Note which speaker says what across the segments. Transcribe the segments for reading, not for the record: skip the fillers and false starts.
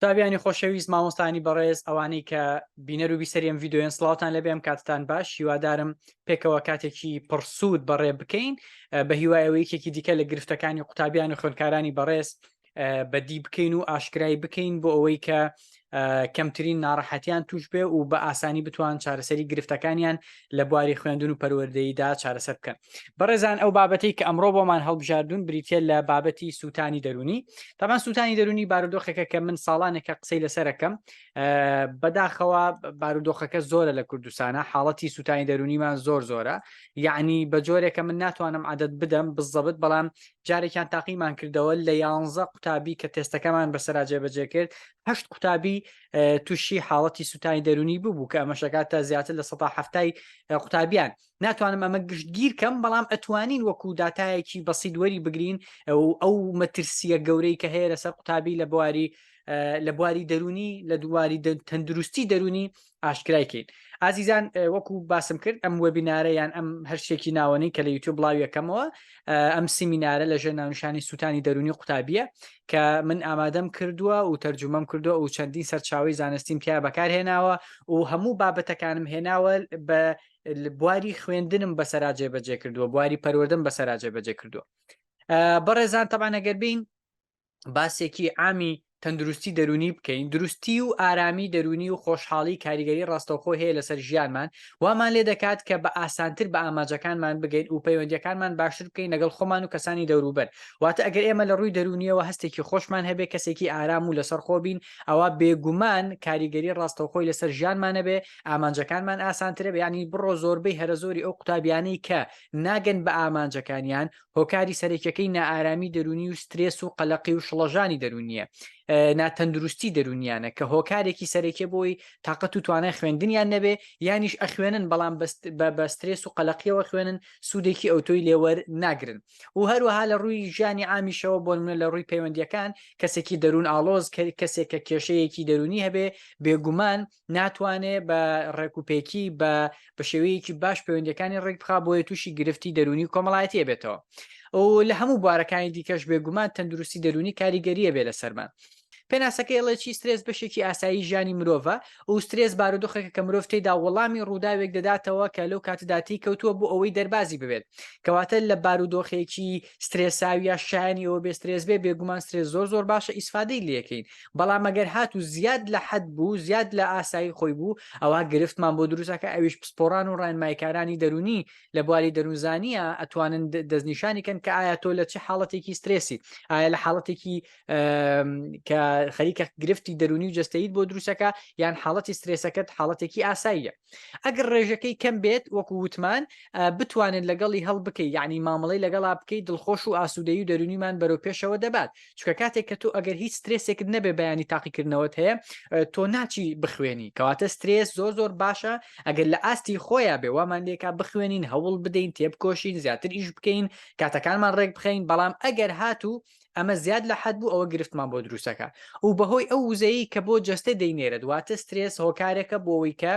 Speaker 1: تابیانی خۆشەویست مامۆستانی بەڕێز ئەوانەی کە بینەر و بیسەریم ڤیددیۆیان سڵاوتان لەبێم کاتتان باش هیوادارم پێکەوە کاتێکی پڕسوود بەڕێ بکەین بە هیوایەوەیەکێکی دیکە لە گرفتەکانی قوتابیان و خوێندکارانی بەڕێز بەدی بکەین و ئاشکرای بکەین بۆ ئەوەی کە کەمترین ناڕەحەتیان توش بێ و بە ئاسانی بتوان چارەسەری گرفتەکانیان لە بواری خوێندن و پەروەردەییدا چارەسەر بکەن. بەڕێزان ئەو بابەتەی کە ئەمڕۆ بۆمان هەڵبژاردون بریتە لە بابەتی سووتانی دەرونی. تامان سووتانی دەرونی بارودۆخێکە کە من ساڵانێکە قسەی لەسەرەکەم بەداخەوە بارودۆخەکە زۆرە لە کوردستانە حاڵەتی سووتانی دەرونیمان زۆرە یعنی بە جۆرێکە من ناتوانم عادەت بدەم بزەبت بەڵام جارێکیان تاقیمان کردەوە لە 11 قوتابی کە تێستەکەمان بەسەرا جێبەجێ کرد 8 قوتابی تووشی حاڵەتی سووتانی دەرونی بوو کە ئەمەشەکاتە زیاتر لە 170 قوتابیان ناتوانم ئەمە گشتگیر کەم بەڵام ئەتوانین وەکو داتایەکی بەسیط وەری بگرین ئەو مەترسیە گەورەی کە هەیە لەسەر قوتابی لە بواری دەرونی لە دوواری تەندروستی دەرونی ئاشکرایکەین. ئازیزان وەکو باسم کرد ئەم وەبینارەیان ئەم هەرشتێکی ناوەنی کە لە یوتیوب بڵاویەکەمەوە ئەم سیمینارە لە ژێر ناونیشانی سووتانی دەرونی قوتابیە کە من ئامادەم کردووە و تەرجمەم کردووە و چەندین سەرچاوی زانستیم تیا بەکارهێناوە و هەموو بابەتەکانم هێناوە بە بواری خوێندنم بەسەرا جێبەجێ کردووە بواری پەروەردەم بەسەرا جێبەجێ کردووە. بەڕێزان تەبان ئەگەر بین باسێکی ئامی تەندروستی دەرونی بکەین دروستی و ئارامی دەرونی و خۆشحاڵی کاریگەری ڕاستەوخۆ هەیە لەسەر ژیانمان وامان لێ دەکات کە بە ئاسانتر بە ئاماجەکانمان بگەین و پەیوەندیەکانمان باشتر بکەین لەگەڵ خۆمان و کەسانی دەوروبەر واتە ئەگەر ئێمە لە ڕووی دەرونیەوە هەستێکی خۆشمان هەبێ کەسێکی ئارام و لەسەر خۆ بین ئەوە بێگومان کاریگەری ڕاستەوخۆی لەسەر ژیانمانە بێ ئامانجەکانمان ئاسانترە بێ ینی بڕۆ زۆربەی هەرە زۆری ئەو قوتابیانەی کە ناگەن بە ئامانجەکانیان هۆکاری سەرەکیەکەی نائارامی دەرونی و سترێس و قەلەقی و شڵەژانی دەرونیە ناتەندروستی دەرونیانە کە هۆکارێکی سەرەکیە بۆی تااقەت و توانای خوێندنیان نەبێ یانیش ئەخوێنن بەڵام بە سترێس و قەلەقیەوە خوێنن سوودێکی ئەوتۆی لێوەر ناگرن و هەروەها لە ڕووی ژیانی عامیشەوە بۆ منە لە ڕووی پەیوەندیەکان کەسێکی دەرون ئاڵۆز کەسێک کە کێشەیەکی دەرونی هەبێ بێگومان ناتوانێت بە ڕێکوپێکی بە شێوەیەکی باش پەیوەندیەکانی ڕێک بخا بۆیە تووشی گرفتی دەرونی و کۆمەڵایەتیە بێتەوە و لە هەموو بوارەکانی دیکەش بێگومان تەندروستی دەرونی کاریگەریە بێ لە سەرمان. پێناسەکەی ئەڵێکی سترێس بەشێکی ئاسایی ژیانی مرۆڤە و سترێس بارودۆخێکە کە مرۆڤ تێدا وەڵامی ڕووداوێک دەداتەوە کە لەو کاتداتی کەوتووە بۆ ئەوەی دەربازی ببێت کەواتە لە بارودۆخێکی سترێساویە شایانی ئەوە بێ سترێس بێ بێگومان سترێس زۆر باشە ئیسفادەی لەکەین بەڵام ئەگەر هات و زیاد لە حەد بوو زیاد لە ئاسایی خۆی بوو ئەوە گرفتمان بۆ دروستەکە ئەویش پسپۆڕان و ڕێنماییکارانی دەرونی لە بواری دەروونزانیە ئەتوانن دەستنیشانیکەن کە ئایا تۆ لە چه حاڵەتێکی سترێسی ئایا لە حاڵەتێکی کە خەریکە گرفتی دەرونی و جستەیت بۆ دروستەکە یان حاڵەتی سترێسەکەت حاڵەتێکی ئاساییە ئەگەر ڕێژەکەی کەم بێت وەکو وتمان بتوانن لەگەڵی هەڵ بکەیت یعنی مامەڵەی لەگەڵا بکەیت دڵخۆش و ئاسوودەیی و دەرونیمان بەرەو پێشەوە دەبات چکە کاتێک کە تۆ ئەگەر هیچ سترێسێکت نەبێ بەیانی تاقیکردنەوەت هەیە تۆ ناچی بخوێنی کەواتە سترێس زۆر باشە ئەگەر لە ئاستی خۆیان بێ وامان لێکا بخوێنین هەوڵ بدەین تێبکۆشین زیاتر ئیش بکەین کاتەکانمان ڕێک بخەین بەڵام ئەگەر هاتوو ئەمە زیاد لە حەد بوو ئەوە گرفتمان بۆ دروستەکە و بەهۆی ئەو وزەیە کە بۆ جەستە دەینێرێت واتە سترێس هۆکارێکە بۆەوەی کە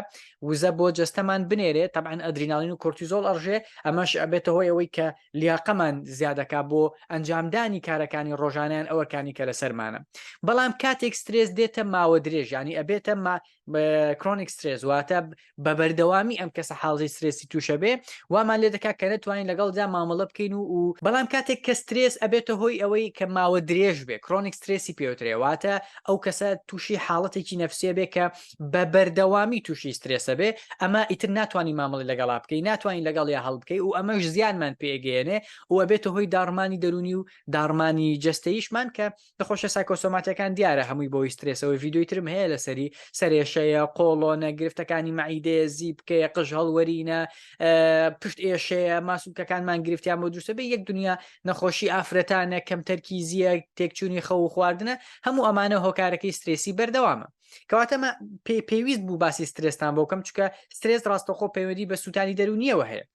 Speaker 1: وزە بۆ جەستەمان بنێرێت تەبعاً ئەدرینالین و کۆرتیزۆل ئەڕژێ ئەمەش ئەبێتە هۆی ئەوەی کە لیاقەمان زیادەکە بۆ ئەنجامدانی کارەکانی ڕۆژانیان ئەوەکانی کە لە سەرمانە بەڵام کاتێک سترێس دێتە ماوە درێژ ینی ئەبێتە کرۆنیک سترێس واتە بە بەردەوامی ئەم کەسە حاڵی سترێسی تووشە بێ وامان لێ دەکات کە نەتوانین لەگەڵدا مامەڵە بکەین و بەڵام کاتێک کە سترێس ئەبێتە هۆی ئەوەی کە ماوە درێژ بێ کرۆنیک سترێسی پێوترێ واتە ئەو کەسە تووشی حاڵەتێکی نەفسیە بێ کە بە بەردەوامی تووشی سترێسە بێ ئەمە ئیتر ناتوانانی مامەڵی لەگەڵا بکەین ناتوانین لەگەڵ یا هەڵ بکەی و ئەمەش زیانمان پێگەێنێ و ئەبێتە هۆی داڕمانی دەرونی و داڕمانی جەستەیشمان کە دەخۆشە سایکۆسۆماتەکان دیارە هەمووی بۆی سترێسەوەی ڤیددیۆی ترم هەیە لەسەری سەرێشەیە قۆڵۆنە گرفتەکانی مەعیدەیە زیبکەیە قژ هەڵوەرینە پشت ئێشەیە ماسوولکەکانمان گرفتیان بۆ دروستە بێ یەک دنیا نەخۆشی ئافرەتانە کەم تەرکیزیە تێکچوونی خەو و خواردنە هەموو ئەمانە هۆکارەکەی سترێسی بەردەوامە کەواتەمە پێویست بوو باسی سترێستان بۆکەم چکە سترێس ڕاستەخۆ پەیوەندی بە سووتانی دەرونیەوە هەیە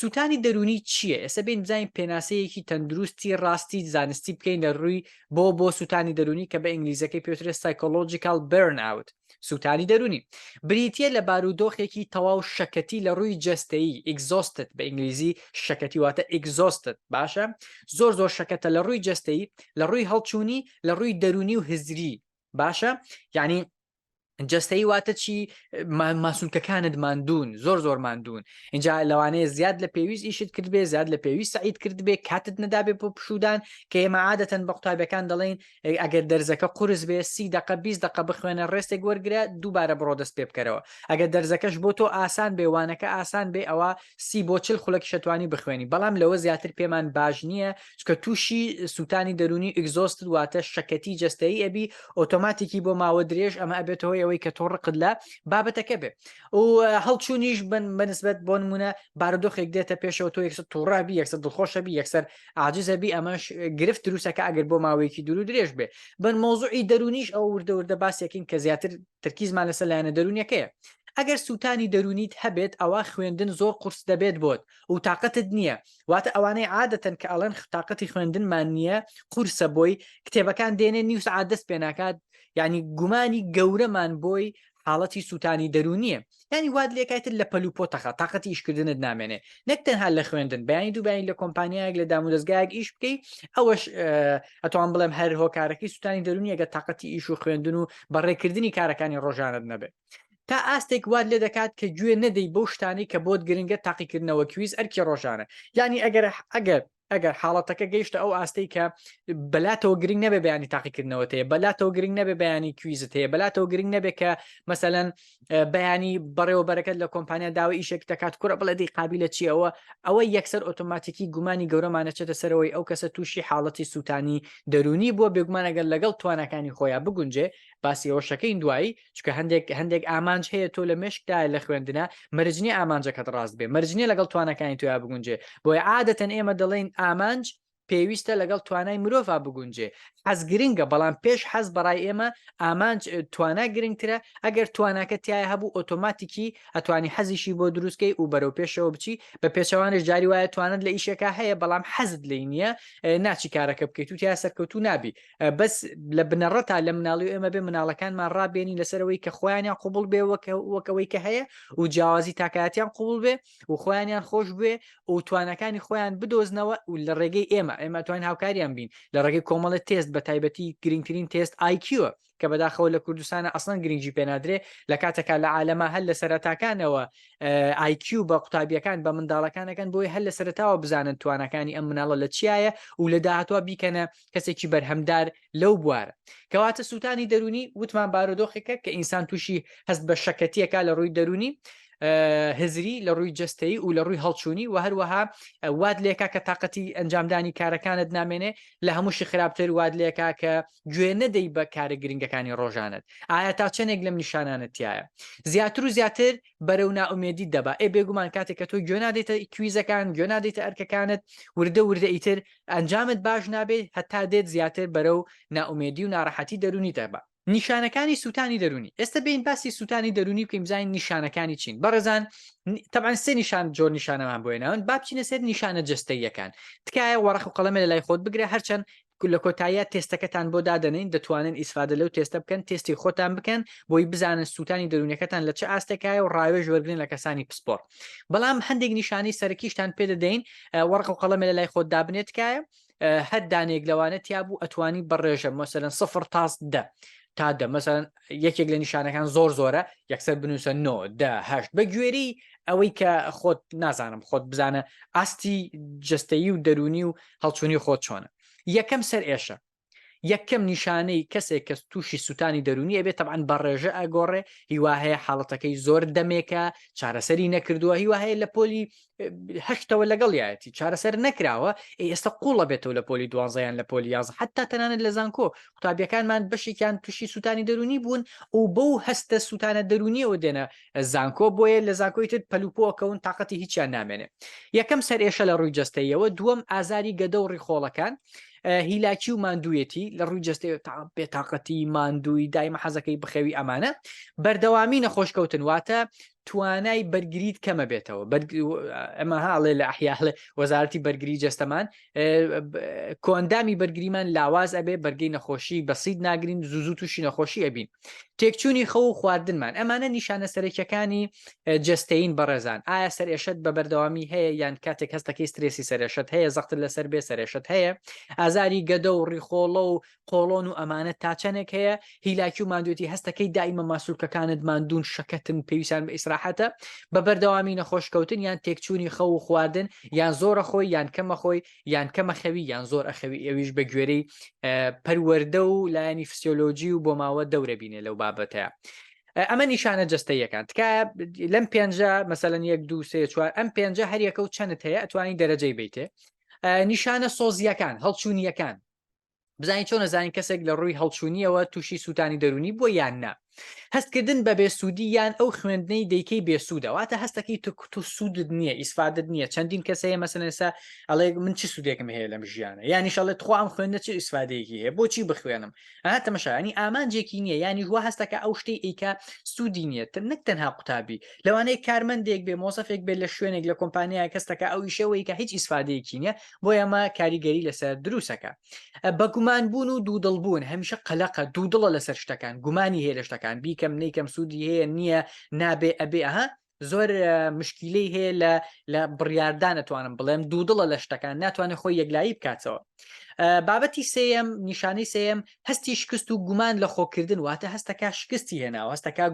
Speaker 1: سووتانی دەرونی چییە؟ ئێستا بین بزانین پێناسەیەکی تەندروستی ڕاستی زانستی بکەین لە ڕووی بۆ سووتانی دەرونی کە بە ئینگلیزەکەی پێوترێت سایکۆلۆجیکال بەرن-ئاوت سووتانی دەرونی بریتیە لە بارودۆخێکی تەواو شەکەتی لە ڕووی جەستەیی ئیگزۆستت بە ئینگلیزی شەکەتی واتە ئیگزۆستت باشە زۆر شەکەتە لە ڕووی جەستەیی لە ڕووی هەڵچوونی لە ڕووی دەرونی و هزری باشە یعنی جستەی واتە چی ماسوولکەکانت ماندوون زۆر ماندوون اینجا لەوانەیە زیاد لە پێویست ئیشت کرد بێ زیاد لە پێویست سعید کرد بێ کاتت نەدابێ بۆ پشودان کە ئێمە عادەتەن بە قوتابیەکان دەڵێن ئەگەر دەرزەکە قورس بێ 30 دقه 20 دقه بخوێنە ڕێستێک وەرگرە دووبارە بڕۆ دەست پێ بکەرەوە ئەگەر دەرزەکەش بۆ تۆ ئاسان بێ وانەکە ئاسان بێ ئەوە 30 بۆ 40 خولەکی شەتوانی بخوێنی بەڵام لەوە زیاتر پێمان باش نییە چکە تووشی سووتانی دەرونی ئگزۆست واتە شەکەتی جستەیی ئەبی ئۆتۆماتیکی بۆ ماوە درێژ ئەمە ئەبێتەوەی ئەوەی کە تۆ ڕقت لە بابەتەکە بێ و هەڵچوونیش بەنسبەت بۆ نمونە بارودۆخێک دێتە پێشەوە تۆ یەکسەر تووڕابی یەکسەر دڵخۆشەبی یەکسەر عاجزەبی ئەمەش گرفت دروستەکە ئەگەر بۆ ماوەیەکی دوور و درێژ بێ بن مۆزوعی دەرونیش ئەو وردە باسێکین کە زیاتر ترکیزمان لەسەر لایەنە دەرونیەکەیە ئەگەر سووتانی دەرونیت هەبێت ئەوە خوێندن زۆر قورس دەبێت بۆت و تااقەتت نییە واتە ئەوانەی عادەتەن کە ئەڵەن تااقەتی خوێندنمان نییە قورسە بۆی کتێبەکان دێنێ نیو سعات دەست پێ ناکات یعنی گومانی گەورەمان بۆی حاڵەتی سووتانی دەرونیە ینی واد لێکایتر لە پەلوپۆتەخە تااقەتی ئیشکردنت نامێنێ نەکتەنها لە خوێندن بەیانی دووبیانی لە کۆمپانیایەک لە دامودەستگایەک ئیش بکەی ئەوەش ئەتوان بڵێم هەر هۆکارەکەی سووتانی دەرونیەگە تااقەتی ئیش و خوێندن و بەڕێکردنی کارەکانی ڕۆژانت نەبێت تا ئاستێک واد لێ دەکات کە گوێ نەدەی بەو شتانی کە بۆت گرنگە تاقیکردنەوە کویز ئەرکی ڕۆژانە ینی ئەگەر حاڵەتەکە گەیشتە ئەو ئاستەی کە بەلاتەوە گرنگ نەبێ بەیانی تاقیکردنەوە تەیە بەلاتەوە گرنگ نەبێ بەیانی کویزت هەیە بەلاتەوە گرنگ نەبێ کە مەسەلەن بەیانی بەڕێوەبەرەکەت لە کۆمپانیا داوای ئیشێک دەکات کوڕە بڵێ دەی قابلە چیەوە ئەوە یەکسەر ئۆتۆماتیکی گومانی گەورەمانەچێتە سەرەوەی ئەو کەسە تووشی حاڵەتی سووتانی دەرونی بووە بێگومانەگەر لەگەڵ توانەکانی خۆیان بگونجێ باسی ئەوە شەکەین دوایی چکە هەندێک ئامانج هەیە تۆ لە مشکدای لە خوێندنە مەرجنی ئامانجەکەت ڕاست بێ مەرجنی لەگەڵ توانەکانی تویا بگونجێ بۆی عادەتەن ئێمە دەڵێن ئامانج پێویستە لەگەڵ توانای مرۆڤ بگونجێ حەز گرنگە بەڵام پێش حەز بەڕای ئێمە ئامانج توانە گرنگترە ئەگەر توانەکە تایە هەبوو ئۆتۆماتیکی ئەتوانی حەزیشی بۆ دروستکەی و بەرەو پێشەوە بچی بە پێچەوانش جاری وایە توانت لە ئیشەکە هەیە بەڵام حەزت لێی نییە ناچی کارەکە بکەیت و تیا سەرکەوتو نابی بەس لە بنەڕەتا لە مناڵی ئێمە بێ مناڵەکانمان ڕابێنی لەسەرەوەی کە خۆیانیان قوبڵ بێ وەکەوەی کە هەیە و جیاوازی تاکایەتیان قوبڵ بێ و خۆیانیان خۆش بێ و توانەکانی خۆیان بدۆزنەوە و لە ڕێگەی ئێمە توانین هاوکاریان بین لە ڕێگەی کۆمەڵە تێست بە تایبەتی گرنگترین تێست IQە کە بەداخەوە لە کوردستانە ئەسڵەن گرنگجی پێنادرێ لە کاتێکا لە عالەما هەل لە سەرەتاکانەوە IQ بە قوتابیەکان بە منداڵەکانەکەن بۆی هەل لە سەرەتاوە بزانن توانەکانی ئەم مناڵە لە چیایە و لە داهاتوە بیکەنە کەسێکی بەرهەمدار لەو بوارە کەواتە سووتانی دەرونی وتمان بارودۆخێکە کە ئینسان تووشی هەست بە شەکەتیەکە لە ڕووی دەرونی هزری لە ڕووی جستەیی و لە ڕووی هەڵچوونی و هەروەها واد لێکا کە تااقەتی ئەنجامدانی کارەکانت نامێنێ لە هەمووشی خراپتر واد لێکا کە گوێ نەدەی بە کارە گرنگەکانی ڕۆژانت ئایا تا چەندێک لەم نیشانانت تایە زیاتر و زیاتر بەرەو ناومێدی دەبا بێگومان کاتێک کە تۆ گوێ نادێتە کویزەکان گوێ نادێتە ئەرکەکانت وردە ئیتر ئەنجامت باش نابێت هەتا دێت زیاتر بەرەو ناومێدی و ناڕەحەتی دەرونی دەبا نیشانەکانی سووتانی دەرونی ئێستا بین باسی سووتانی دەرونی بکەین بزانین نیشانەکانی چین بەڕێزان طبعاً سێ نیشان جۆر نیشانەمان بۆێناون با بچینە سەر نیشانە جستەییەکان تکایە وەرەق و قەڵەمە لە لای خۆت بگرێ هەرچەند لە کۆتاییە تێستەکەتان بۆ دادەنین دەتوانن ئیسفادە لەو تێستە بکەن تێستی خۆتان بکەن بۆی بزانن سووتانی دەرونیەکەتان لە چه ئاستێکایە و ڕاوێژ وەرگن لە کەسانی پسپۆر بەڵام هەندێک نیشانی سەرەکیشتان پێدەدەین وەرەق و قەڵەمە لە لای خۆت دابنێت تکایە هەر دانێک لەوانە تیا بوو ئەتوانی بەڕێژە مەسەلەن 0 تا 10 تا دە مەسەرەن یەکێک لە نیشانەکان زۆرە یەکسەر بنووسە 9 بە گوێری ئەوەی کە خۆت نازانم خۆت بزانە ئاستی جستەیی و دەرونی و هەڵچوونی خۆت چۆنە یەکەم سەر ئێشە یەکەم نیشانەی کەسێک کە تووشی سووتانی دەرونی ئەبێت تەبعاً بەڕێژە ئەگۆڕێ هیوا هەیە حاڵەتەکەی زۆر دەمێکە چارەسەری نەکردووە هیوا هەیە لە پۆلی هەشتەوە لەگەڵیەتی چارەسەر نەکراوە ئێستا قوڵە بێتەوە لە پۆلی 12یان لە پۆلی 11 حتا تەنانەت لە زانکۆ قوتابیەکانمان بەشێکیان تووشی سووتانی دەرونی بوون و بەو هەستە سووتانە دەرونیەوە دێنە زانکۆ بۆیە لە زانکۆی تر پەلوپۆکەون تااقەتی هیچیان نامێنێ یەکەم سەر ئێشە لە ڕووی جستەیەوە دووەم ئازاری گەدە و ڕیخۆڵەکان هیلاکی و ماندوویەتی لە ڕووی جستێ بێتاقەتی ماندووی دایمە حەزەکەی بخەوی ئەمانە بەردەوامی نەخۆشکەوتن واتە توانای بەرگریت کەمە بێتەوە ئەمە هاڵێ لە ئەحیاڵێ وەزارەتی بەرگری جەستەمان کۆندامی بەرگریمان لاواز ئەبێ بەرگەی نەخۆشی بەسیید ناگرین زوو تووشی نەخۆشی ئەبین تێکچوونی خەو و خواردنمان ئەمانە نیشانە سەرەکیەکانی جەستەین بەڕێزان ئایا سەرێشت بە بەردەوامی هەیە یان کاتێک هەستەکەی سترێسی سەرێشت هەیە زەختت لەسەر بێ سەرێشت هەیە ئازاری گەدە و ڕیخۆڵە و قۆڵۆن و ئەمانە تاچەنێک هەیە هیلاکی و مادوێتی هەستەکەی دائیمە ماسوولکەکانت ماندوون شەکەتن پێویستیان بە ئیسراحەتە بە بەردەوامی نەخۆشکەوتن یان تێکچوونی خەو و خواردن یان زۆرە خۆی یان کەمە خۆی یان کەمە خەوی یان زۆر ئەخەوی ئەویش بە گوێرەی پەروەردە و لایەنی فسیۆلۆژی و بۆ ماوە دەورە بینێ لەو بابەتەیە ئەمە نیشانە جەستەیەکان تکایە لەم پێنجە مەسەلەن 1 2 3 4 ئەم پێنجە هەریەکە و چەندت هەیە ئەتوانی دەرەجەی بیتێ نیشانە سۆزیەکان هەڵچوونیەکان بزانین چۆن نەزانین کەسێک لە ڕووی هەڵچوونیەوە تووشی سووتانی دەرونی بۆ یان نا هەستکردن بە بێسوودی یان ئەو خوێندنەی دەیکەی بێسوودە واتە هەستەکەی تو سوودت نییە ئیسفادت نییە چەندین کەسەیە مەسەلەن ئێستا ئەڵێ من چی سوودێکم هەیە لەم ژیانە یانیش ئەڵێ خۆم خوێندنە چ ئیسفادەیەکی هەیە بۆچی بخوێنم تەماشا ینی ئامانجێکی نییە یانی هو هەستەکە ئەو شتەی ئەیکا سوودی نییە نەک تەنها قوتابی لەوانەیە کارمەندێک بێ مۆزەفێک بێت لە شوێنێک لە کۆمپانیای کەستەکە ئەو ئیشەوەی کە هیچ ئیسفادەیەکی نییە بۆ ئەمە کاریگەری لەسەر دروستەکە بەگومان بوون و دوودڵبوون هەمیشە قەلەقە دوودڵە لەسەر شتەکان گومانی هەیە لە شتەکان بیکەم نیکەم سوودی هەیە نییە نابێ ئەبێ ئەها زۆر مشکلەی هەیە لە بڕیاردان نەتوانم بڵێم دوودڵە لە شتەکان ناتوانێت خۆی یەکلایی بکاتەوە بابەتی سێم نیشانەی سێم هەستی شکست و گومان لە خۆکردن واتە هەستەکە شکستی هێناوە هەستەکە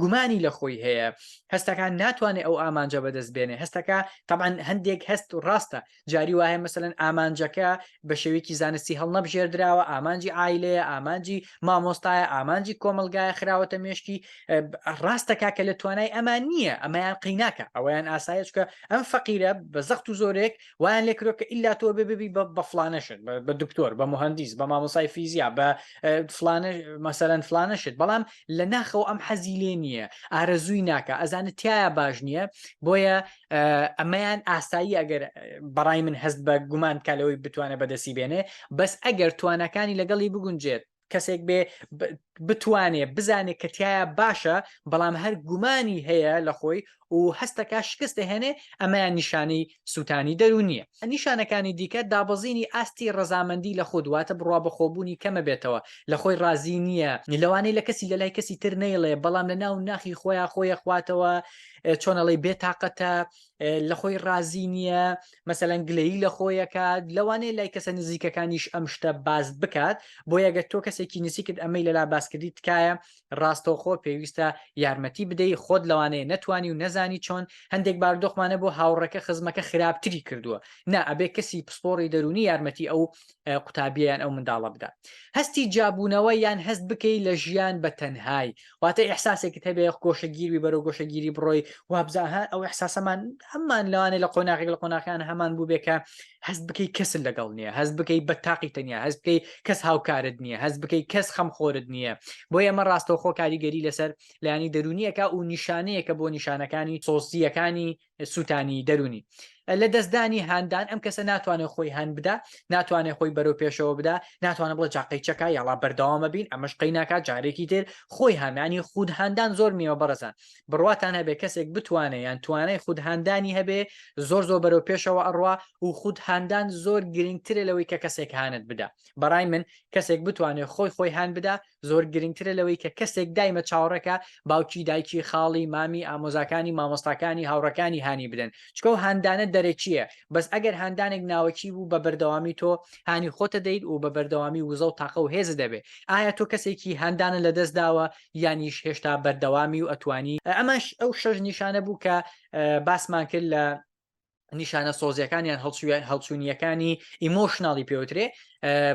Speaker 1: گومانی لە خۆی هەیە هەستەکان ناتوانێت ئەو ئامانجە بەدەست بێنێ هەستەکە طبعاً هەندێک هەست و ڕاستە جاری وایە مەسەلەن ئامانجەکە بە شێوەیەکی زانستی هەڵنەبژێردراوە ئامانجی ئایلەیە ئامانجی مامۆستایە ئامانجی کۆمەلگایە خراوەتە مێشکی ڕاستەکە کە لە توانای ئەمان نییە ئەمەیان قیناکە ئەویان ئاسایە چکە ئەم فەقیرە بە زەخت و زۆرێک وایان لێکرۆ کە ئیلا تۆ ببی بە فلانەشت بە دکتۆر بە مهندیس بە مامۆسای فیزیا بە مەسەلەن فلانەشت بەڵام لە ناخەوە ئەم حەزی لێ نییە ئارەزووی ناکە ئەزانت تایە باش نییە بۆیە ئەمەیان ئاسایی ئەگەر بەڕای من هەست بە گومان کالەوەی بتوانێت بەدەسی بێنێ بەس ئەگەر توانەکانی لەگەڵی بگونجێت کەسێک بێ بتوانێت بزانێت کە تایە باشە بەڵام هەر گومانی هەیە لە خۆی و هەستەکە شکستە هێنێ ئەمەیان نیشانەی سووتانی دەرونیە نیشانەکانی دیکە دابەزینی ئاستی ڕەزامەندی لە خودواتە بڕوا بەخۆبوونی کەمە بێتەوە لە خۆی ڕازی نییە لەوانەی لە کەسی لە لای کەسی تر نەیڵێ بەڵام لە ناو ناخی خۆیان خواتەوە چۆنەڵی بێتاقەتە لە خۆی ڕازی نییە مەسەلەن گلەیی لە خۆیەکە لەوانەیە لای کەسە نزیکەکانیش ئەم شتە باز بکات بۆ یەگە تۆ کەسێکی نزیکت ئەمەی لەلا باسکردی تکایە ڕاستەوخۆ پێویستە یارمەتی بدەی خۆت لەوانەیە نەتوانی و نەزانی چۆن هەندێک باردۆخمانە بۆ هاوڕەکە خزمەکە خراپتری کردووە نا ئەبێ کەسی پسپۆڕی دەرونی یارمەتی ئەو قوتابیان ئەو منداڵە بدا هەستی جابوونەوە یان هەست بکەی لە ژیان بە تەنهای واتە ئیحساسێکت هەبێ گۆشەگیری بەرەو گۆشەگیری بڕۆی وابزاها ئەو ئیحساسەمان هەمان لەوانێ لە قۆناغێک لە قۆناغیان هەمان بوو بێکە هەست بکەی کەس لەگەڵ نییە هەست بکەی بە تاقی تەنیا هەست بکەی کەس هاوکارت نییە هەست بکەی کەس خەمخۆرت نییە بۆ ئەمە ڕاستەوخۆ کاریگەری لەسەر لایانی دەرونیەکە و نیشانەیەکە بۆ نیشانەکانی سۆزیەکانی سووتانی دەرونی لە دەستدانی هاندان ئەم کەسە ناتوانێت خۆی هەن بدا ناتوانێت خۆی بەرەو پێشەوە بدا ناتوانێت بڵێ جاقەی چەکە یاڵا بەردەوامە بین ئەمەش قەی ناکات جارێکی تر خۆی هەمانی خود هاندان زۆر میوە بەڕزان بڕواتان هەبێ کەسێک بتوانێت یان توانای خود هاندانی هەبێ زۆر بەرەو پێشەوە ئەڕوا و خود هاندان زۆر گرنگترە لەوەی کە کەسێک هانت بدا بەڕای من کەسێک بتوانێت خۆی هان بدا زۆر گرنگترە لەوەی کە کەسێک دایمە چاوەڕێکە باوکی دایکی خاڵی مامی ئامۆزاکانی مامۆستاکانی هاوڕەکانی هانی بدەن چکە و هاندانە دەرەکیە بەس ئەگەر هاندانێک ناوەکی بوو بە بەردەوامی تۆ هانی خۆتە دەیت و بە بەردەوامی وزە و تاقە و هێز دەبێ ئایا تۆ کەسێکی هاندانە لە دەست داوە یانیش هێشتا بەردەوامی و ئەتوانی ئەمەش ئەو شەش نیشانە بوو کە باسمان کرد لە نیشانە سۆزیەکانیان هەڵچوونیەکانی ئیمۆشناڵی پێوترێ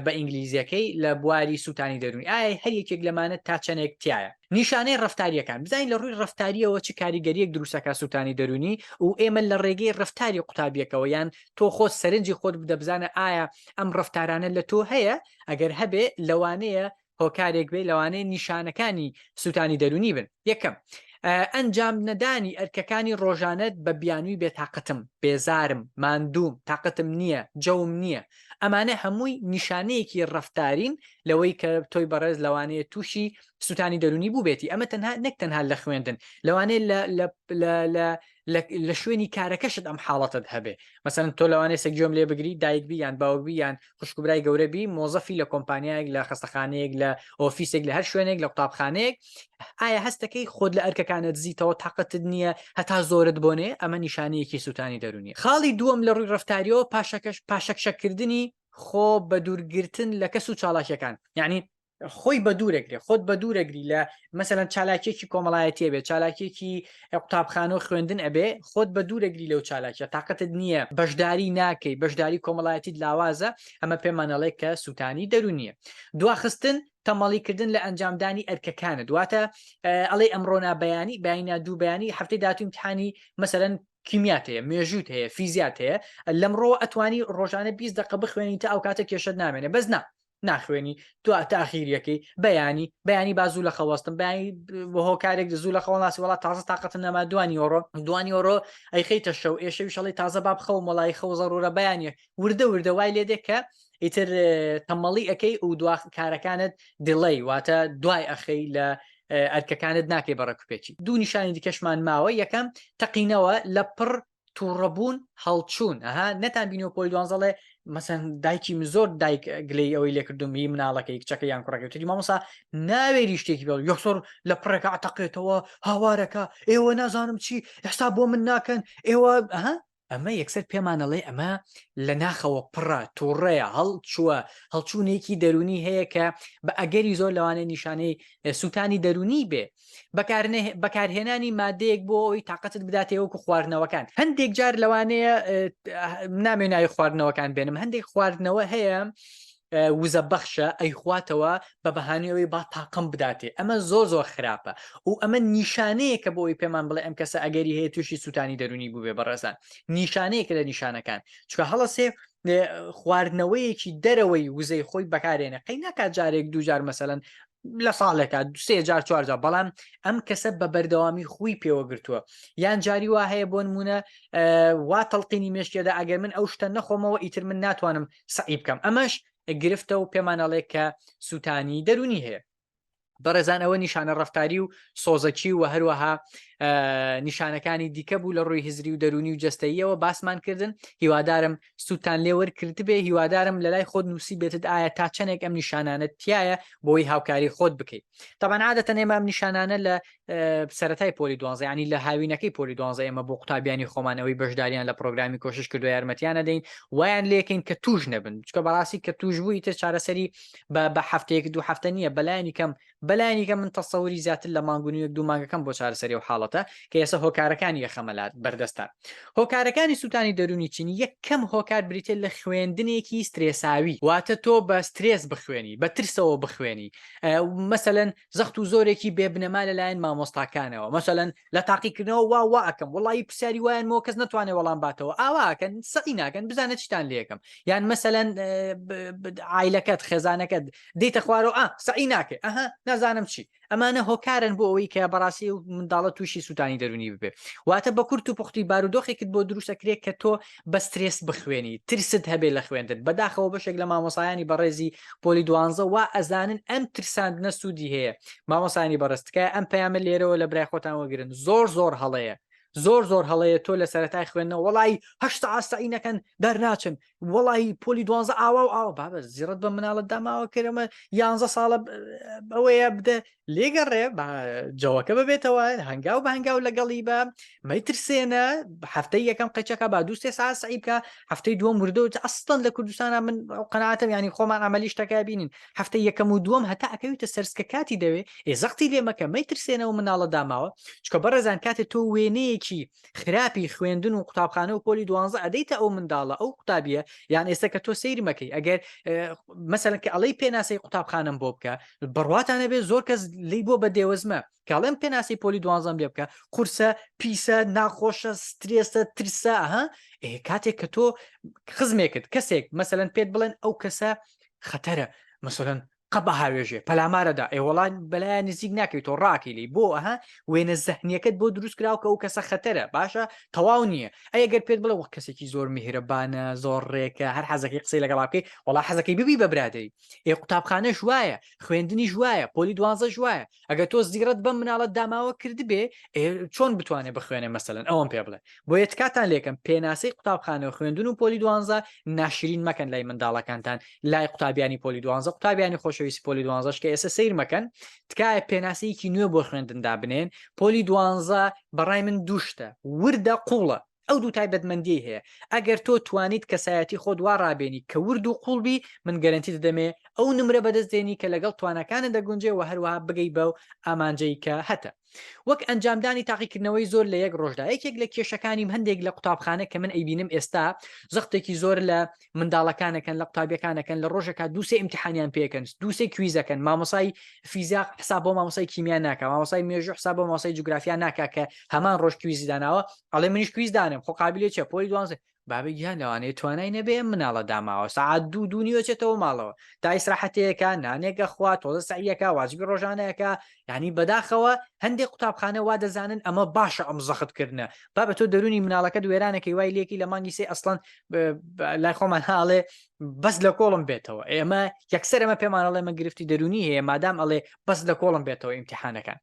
Speaker 1: بە ئینگلیزیەکەی لە بواری سووتانی دەرونی ئایا هەر یەکێک لەمانە تا چەندێک تایە نیشانەی ڕفتاریەکان بزانین لە ڕووی ڕفتاریەوە چ کاریگەریەک دروستەکە سووتانی دەرونی و ئێمە لە ڕێگەی ڕفتاری قوتابیەکەوە یان تۆ خۆت سەرنجی خۆت بدە بزانە ئایا ئەم ڕفتارانە لە تۆ هەیە ئەگەر هەبێ لەوانەیە هۆکارێک بێ لەوانەیە نیشانەکانی سووتانی دەرونی بن یەکەم ئەنجام نەدانی ئەرکەکانی ڕۆژانەت بە بیانووی بێتاقەتم، بێزارم، ماندووم، تااقەتم نییە، جەوم نییە. ئەمانە هەمووی نیشانەیەکی ڕەفتارین لەوەی کە تۆی بەڕێز لەوانەیە تووشی سوتانی دەرونی بوو بێتی. ئەمە تەنها نەک تەنها لە خوێندن، لەوانەیە لە شوێنی کارەکەشت ئەم حاڵەتت هەبێ. مەسەن تۆ لەوانەیە سەگجۆم لێ بگری، دایکبی یان باوکبی یان خوشکبرای گەورەبی، مۆزەفی لە کۆمپانیایەک، لە خستەخانەیەک، لە ئۆفیسێک، لە هەر شوێنێک، لە قوتابخانەیەک، ئایا هەستەکەی خۆت لە ئەرکەکانت زیتەوە تااقەتت نییە هەتا زۆرت بۆنێ؟ ئەمە نیشانەیەکی سوتانی دەرونیە. خاڵی دووەم لە ڕووی ڕەفتاریەوە پاشەکشەکردنی خۆ بە دوورگرتن لە کەس و چالاکیەکان. یعنی خۆی بە دوورەگرێ، خۆت بە دوورەگری لە مەسەلەن چالاکیێکی کۆمەڵایەتیە بێت، چالاکیێکی قوتابخانە و خوێندن ئەبێ، خۆت بە دوورەگری لەو چالاکیە، تااقەتت نییە، بەشداری ناکەی، بەشداری کۆمەڵایەتیت لاوازە، ئەمە پێمانەڵێ کە سوتانی دەرونیە. دواخستن تەمەڵیکردن لە ئەنجامدانی ئەرکەکانت، دواتە ئەڵێ ئەمڕۆ نابەیانی بەیانە دوو بەیانی هەفتەی داهاتوو ئیمتحانی مەسەلەن کیمیات هەیە، مێژووت هەیە، فیزیات هەیە، لەمڕۆ ئەتوانی ڕۆژانە 20 دقیقە بخوێنی تا ئەو کاتە کێشت نامێنێ، بەس ناخوێنی تو تاخیریەکەی بەیانی با زوو لە خەوەستم، بەیانی بە هۆکارێک زوو لە خەوەڵاسی وڵات تازە تااقەتن نەما دوانی ئۆڕۆ ئەیخەیتە شەو ئێشەوی شەڵی تازە با بخەو مەڵای خەو زەڕورە بەیانە وردە وای لێ دێکە ئیتر تەمەڵی ئەەکەی و دوا کارەکانت دڵی واتە دوای ئەخەی لە ئەرکەکانت ناکەی بەڕێکوپێکی. دوو نیشانی دیکەشمان ماوە، یەکەم تەقینەوە لە پڕ تووڕەبوون هەڵچوون. نەتان بینەوە پۆلی دوانزەڵێ مەسەن دایکی زۆر دایک گلەی ئەوەی لێکردومی مناڵەکەی کچەکە یان کوڕەکەی مامۆستا ناوێری شتێکی بێ یەکسۆر لە پڕێکە عتەقێتەوە هاوارەکە، ئێوە نازانم چی ئێستا بۆ من ناکەن ئێوە ئەمە یەکسەر پێمانەڵێ ئەمە لە ناخەوە پڕە تووڕەیە هەڵچوونێکی دەرونی هەیە کە بە ئەگەری زۆر لەوانەیە نیشانەی سوتانی دەرونی بێ. بەکارهێنانی مادەیەک بۆ ئەوی تااقەتت بداتێوەکو خواردنەوەکان. هەندێک جار لەوانەیە نامێناوی خواردنەوەکان بێنم، هەندێک خواردنەوە هەیە وزە بەخشە ئەیخواتەوە بە بەهانەوەی با تاقم بداتێ، ئەمە زۆر خراپە و ئەمە نیشانەیە کە بۆی پێمان بڵێ ئەم کەسە ئەگەری هەیە تووشی سوتانی دەرونی بووبێ. بەڕێزان نیشانەیەکە لە نیشانەکان، چکە هەڵەسێ خواردنەوەیەکی دەرەوەی وزەی خۆی بەکارێنە قەی ناکات جارێک دووجار مەسەلەن لە ساڵێکە 3 جار 4 جار، بەڵام ئەم کەسە بە بەردەوامی خوی پێوە گرتووە. یان جاری وا هەیە بۆ نمونە وا تەڵقینی مێشکێدا ئەگەر من ئەو شتە نەخۆمەوە ئیتر من ناتوانم سعی بکەم، ئەمەش گرفتە و پێمانەڵێ کە سوتانی دەرونی هەیە. بەڕێزان ئەوە نیشانە ڕەفتاری و سۆزەکی و هەروەها نیشانەکانی دیکە بوو لە ڕووی هزری و دەرونی و جەستەییەوە باسمان کردن. هیوادارم سوتان لێوەرکرد بێ، هیوادارم لە لای خۆت نووسی بێتت ئایا تا چەندێک ئەم نیشانانە تایە بۆی هاوکاری خۆت بکەیت. تەبەن عادەتەن ئێمە ئەم نیشانانە لە سەرەتای پۆلی 12 ینی لە هاوینەکەی پۆلی 12 ئێمە بۆ قوتابیانی خۆمانەوەی بەشداریان لە پرۆگرامی کۆشش کردو یارمەتیانە دەین وایان لێکەین کە توش نەبن، چکە بەڕاستی کە توش بووی تر چارەسەری بە هەفتەیەک دوو هەفتە نییە، بەلایانی کەم من تەسەوری زیاتر لە مانگونی و 2 مانگەکەم بۆ چارەسەری و حاڵەتە کە ئێستا هۆکارەکانی یەخەمەلات بەردەستان. هۆکارەکانی سوتانی دەرونی چین؟ یەکەم هۆکار بریتێ لە خوێندنێکی سترێساوی، واتە تۆ بە سترێس بخوێنی، بە ترسەوە بخوێنی، مەسەلەن زەخت و زۆرێکی بێبنەما لەلایەن مامۆستاکانەوە، مەسەلەن لە تاقیکردنەوە وا ئەکەم وڵی پرسیاری وایەنەوە کەس ناتوانێت وەڵام باتەوە، ئاواکەن سەقی ناکەن بزانێت چتان لێکم، یان مەسەلەن عایلەکەت خێزانەکەت دەیتە خوارەوە سەقی ناکێ نازانم چی. ئەمانە هۆکارن بۆ ئەوەی کە بەڕاستی و منداڵە تووشی سوتانی دەرونی ببێ. واتە بە کورت و پوختی بارودۆخێکت بۆ دروستەکرێت کە تۆ بە سترێس بخوێنی، ترست هەبێ لە خوێندن. بەداخەوە بەشێک لە مامۆسایانی بەڕێزی پۆلی 12 وا ئەزانن ئەم ترساندنە سوودی هەیە. مامۆسایانی بەڕستکە ئەم پەیامە لێرەوە لە برای خۆتان وەگرن، زۆر هەڵەیە، زۆر هەڵەیە تۆ لە سەرەتای خوێندنەوە وڵی هەشتا ئاسایی نەکەن دەرناچن، وڵی پۆلی 12 ئاوا بابە زیڕەت بە مناڵت داماوە کردمە 11 ساڵە ئەوەیە بدە لێگەڕێ جەوەکە ببێتەوە هەنگاو بە هەنگاو لەگەڵی بە مەیترسێنە هەفتەی یەکەم قەچەکە با 2-3 ساعت سعی بکە، هەفتەی دووەم وردەوە ئەستەن لە کوردستانە من قەناعەتم ینی خۆمان ئەمەلی شتەکە بینین هەفتەی یەکەم و دووەم هەتا ئەکەویتە سەرسکە کاتی دەوێ زەختی لێ مەکە مەیترسێنەوە مناڵە داماوە، چکە بەڕێزان کاتێ تۆ وێنەیەکی خراپی خوێندن و قوتابخانە و پۆلی 12 ئەدەیتە ئەو منداڵە ئەو قوتابیە یان ئێستا کە تۆ سەیری مەکەی ئەگەر مەسەلەن کە ئەڵەی پێناسەی قوتابخانەم بۆ بکە بڕواتانە بێ زۆر کەس لی بۆ بە دێوەزمە کاڵێم پێناسی پۆلی 12 لێ بکە قورسە پیسە ناخۆشە سترێسە ترسە کاتێک کە تۆ خزمێکت کەسێک مەسەلەن پێت بڵێن ئەو کەسە خەتەرە مەسەلەن قەبە هاوێژێ پەلامارەدا ئێوەڵان بەلایەن نزیک ناکەیت تۆ ڕاکی لی بۆ ئەها وێنە زەهنیەکەت بۆ دروست کراوکە ئەو کەسە خەتەرە باشە تەواو نییە ئەگەر پێت بڵێ وەک کەسێکی زۆر میهرەبانە زۆر ڕێکە هەر حەزەکەی قسەی لەگەڵا بکەی وەڵا حەزەکەی ببی بە برادەی قوتابخانەش وایە خوێندنیش وایە پۆلی 12 وایە ئەگەر تۆ زیرەت بەم مناڵەت داماوە کرد بێ چۆن بتوانێت بخوێنێ مەسەلەن ئەوم پێ بڵێ بۆ یەتکاتان لێکم پێناسەی قوتابخانەوە خوێندن و پۆلی 12 ناشرین مەکەن لای منداڵەکانتان لای قوتابیانی پۆلی 12 قوتابیانی خۆشەویستی پۆلی 12 کە ئێستا سیر مەکەن تکایە پێناسەیەکی نوێ بۆ خوێندندا بنێن پۆلی 12 بەڕای من دووشتە وردە قوڵە ئەو دوو تایبەتمەندی هەیە ئەگەر تۆ توانیت کەسایەتی خۆ دوا ڕابێنی کە ورد و قوڵبی من گەرنتی دەمێ ئەو نمرە بەدەستێنی کە لەگەڵ توانەکانە دەگونجێ و هەروەها بگەی بەو ئامانجەی کە هەتە وەک ئەنجامدانی تاقیکردنەوەی زۆر لە یەک ڕۆژدا یەکێک لە کێشەکانیم هەندێک لە قوتابخانە کە من ئەیبینم ئێستا زەختێکی زۆر لە منداڵەکانەکەن لە قوتابیەکانەکەن لە ڕۆژێکا دووسێ ئیمتحانیان پێکەن دووسێ کویزەکەن مامۆسای فیزیاق حساب بۆ مامۆسای کیمیا ناکە مامۆسای مێژوو حساب بۆ مامۆسای جوگرافیا ناکە کە هەمان ڕۆژ کویزی داناوە ئەڵێ منیش کویز دانم خۆ قابلێ چێ پۆلی 12 بابی گیان لەوانەیە توانای نەبێ مناڵە داماوە سعات دوو نیوەچێتەوە ماڵەوە تا ئیسراحەتەیەکە نانێکە خوا تۆزە سعیەکە واجبی ڕۆژانەیەەکە یعنی بەداخەوە هەندێک قوتابخانە وا دەزانن ئەمە باشە ئەم زەختکردنە با بە تۆ دەرونی مناڵەکە دوێرانەکەی وای لێکی لە مانگی سێ ئەسڵەن لای خۆمان هاڵێ بەس لە کۆڵم بێتەوە ئێمە یەکسەر ئەمە پێمانەڵێ مە گرفتی دەرونی هەیە مادام ئەڵێ بەس لە کۆڵم بێتەوە ئیمتحانەکان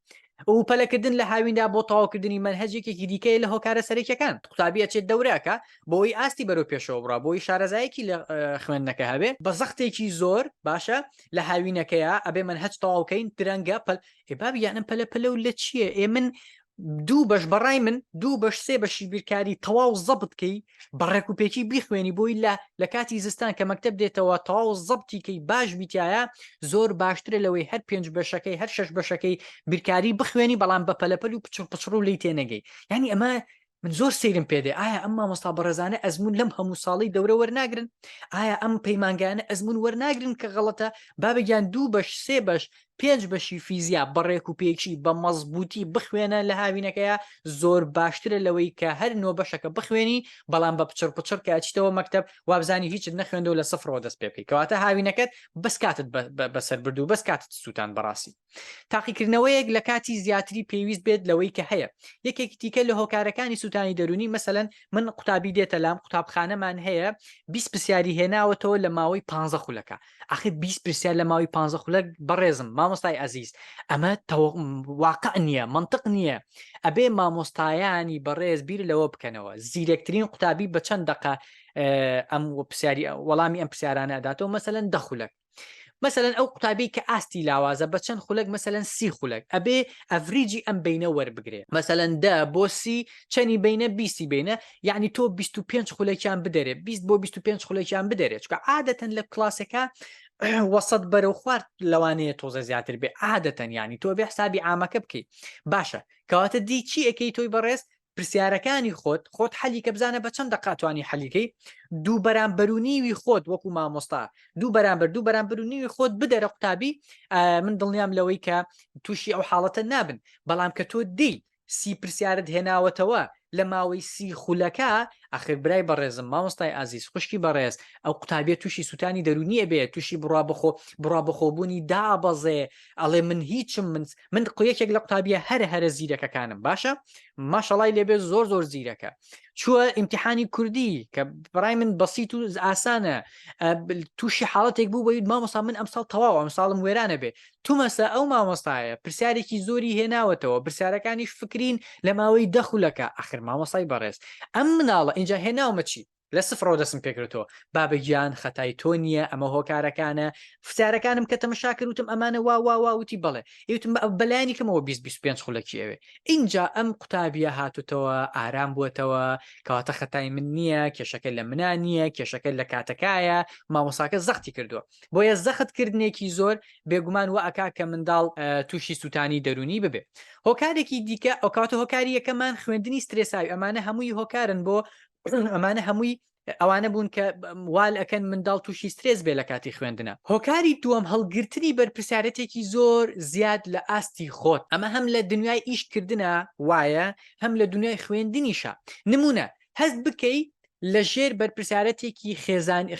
Speaker 1: و پەلەکردن لە هاویندا بۆ تەواوکردنی منهەجێکی دیکەی لە هۆکارە سەرێکەکان قوتابیە چێت دەورەکە بۆی ئاستی بەرەو پێشەوە بڕا بۆی شارەزایەکی لە خوێندنەکە هەبێ بە زەختێکی زۆر باشە لە هاوینەکەیە ئەبێ منهەج تەواوکەین درەنگە بابی یانم پەلە و لە چییە من دوو بەش بەڕای من دوو بەش سێ بەشی بیرکاری تەواو زەبتکەی بەڕێک و پێکی بیخوێنی بۆی لە کاتی زستان کە مەکتب دێتەوە تەواو زەبتیکەی باش بیتایە زۆر باشترە لەوەی هەر 5 بەشەکەی هەر 6 بەشەکەی بیرکاری بخوێنی بەڵام بە پەلەپەل و پچڕ و لی تێنەگەی ینی ئەمە من زۆر سیرم پێدێ ئایا ئەم مامۆستا بەڕێزانە ئەزمون لەم هەموو ساڵی دەورە وەرناگرن ئایا ئەم پەیمانگانە ئەزمون وەرناگرن کە غەڵەتە بابگیان دوو بەش سێ بەش 5 بەشی فیزیا بەڕێک و پێکی بە مەزبوطی بخوێنە لە هاوینەکەیە زۆر باشترە لەوەی کە هەر نۆ بەشەکە بخوێنی بەڵام بە پچڕ کە ئەچیتەوە مەکتب وابزانی هیچ نەخوێندەوە لە سفرەوە دەست پێ بکەی کەواتە هاوینەکەت بەس کاتت بەسەر برد و بەس کاتت سووتان بەڕاستی تاقیکردنەوەیەک لە کاتی زیاتری پێویست بێت لەوەی کە هەیە یەکێکی دیکە لە هۆکارەکانی سووتانی دەرونی مەسەلەن من قوتابی دێتە لام قوتابخانەمان هەیە 20 پرسیاری هێناوەتەوە لە ماوەی 15 خولەکە ئاخر 20 پرسیار لە ماوەی 15 خولەک بەڕێزم مامۆستای عەزیز ئەمە واقع نییە منطق نییە ئەبێ مامۆستایانی بەڕێز بیر لەوە بکەنەوە زیرەکترین قوتابی بە چەند دقە ئەم پرسیاری وەڵامی ئەم پرسیارانە ئەداتەوە مەسەلەن 10 خولەک مثلەن ئەو قوتابی کە ئاستی لاوازە بە چەند خولەک مەسەلەن 30 خولەک ئەبێ ئەڤریجی ئەم بینە وەربگرێ مەسەلەن دا بۆ سی چەنی بینە 20 بینە یعنی تۆ 25 خولەکیان بدەرێ 20 بۆ 25 خولەکیان بدەرێت چکە عادەتەن لە کلاسەکە وەسەد بەرەو خوارد لەوانەیە تۆزە زیاتر بێ عادەتەن ینی تۆ بێ حسابی ئامەکە بکەیت باشە کەواتە دی چی ئەەکەی تۆی بەڕێز پرسیارەکانی خۆت حەلی کە بزانە بە چەند دەقاتوانی حەلیکەی دوو بەرامبەرونیوی خۆت وەکو مامۆستا دوو بەرامبەرونیوی خۆت بدەرە قوتابی من دڵنیام لەوەی کە تووشی ئەو حاڵەتە نابن بەڵام کە تۆ دی سی پرسیارت هێناوەتەوە لە ماوەی سی خولەکە ئاخر برای بەڕێزم مامۆستای ئازیز خوشکی بەڕێز ئەو قوتابیە تووشی سووتانی دەرونیە بێت تووشی بڕوا بەخۆبوونی دابەزێ ئەڵێ من هیچم من قویەکێک لە قوتابیە هەرە زیرەکەکانم باشە ماشەڵای لێبێ زۆر زیرەکە چووە ئیمتحانی کوردی کە بەڕای من بەسیط و ئاسانە تووشی حاڵەتێک بوو بەوید مامۆستا من ئەمساڵ تەواو ئەمساڵم وێرانە بێ تومەسە ئەو مامۆستایە پرسیارێکی زۆری هێناوەتەوە پرسیارەکانیش فکرین لە ماوەی 10 خولەکە ئاخر مامۆستای بەڕێز ئەم مناڵە اینجا هێناومە چی لە سفرەوە دەستم پێکردەوە بابەگیان خەتای تۆ نییە ئەمە هۆکارەکانە فسارەکانم کە تەمەشا کردوتم ئەمانە واوتی بڵێ ئیوتم بەلایانی کەمەوە 20-25 خولەکی ئەوێ اینجا ئەم قوتابیە هاتوتەوە ئارام بووەتەوە کەواتە خەتای من نییە کێشەکە لە منە نییە کێشەکە لە کاتەکایە مامۆساکە زەختی کردووە بۆیە زەختکردنێکی زۆر بێگومان و ئەکا کە منداڵ تووشی سووتانی دەرونی ببێ هۆکارێکی دیکە ئەو کاتە هۆکاری یەکەمان خوێندنی سترێساوی ئەمانە هەمووی هۆکارن بۆ ئەمانە هەمووی ئەوانە بوون کە وال ئەکەن منداڵ تووشی سترێس بێ لە کاتی خوێندنە هۆکاری دووەم هەڵگرتنی بەرپرسیارەتێکی زۆر زیاد لە ئاستی خۆت ئەمە هەم لە دنیای ئیشکردنە وایە هەم لە دنیای خوێندنیشە نمونە هەست بکەی لە ژێر بەرپرسیارەتێکی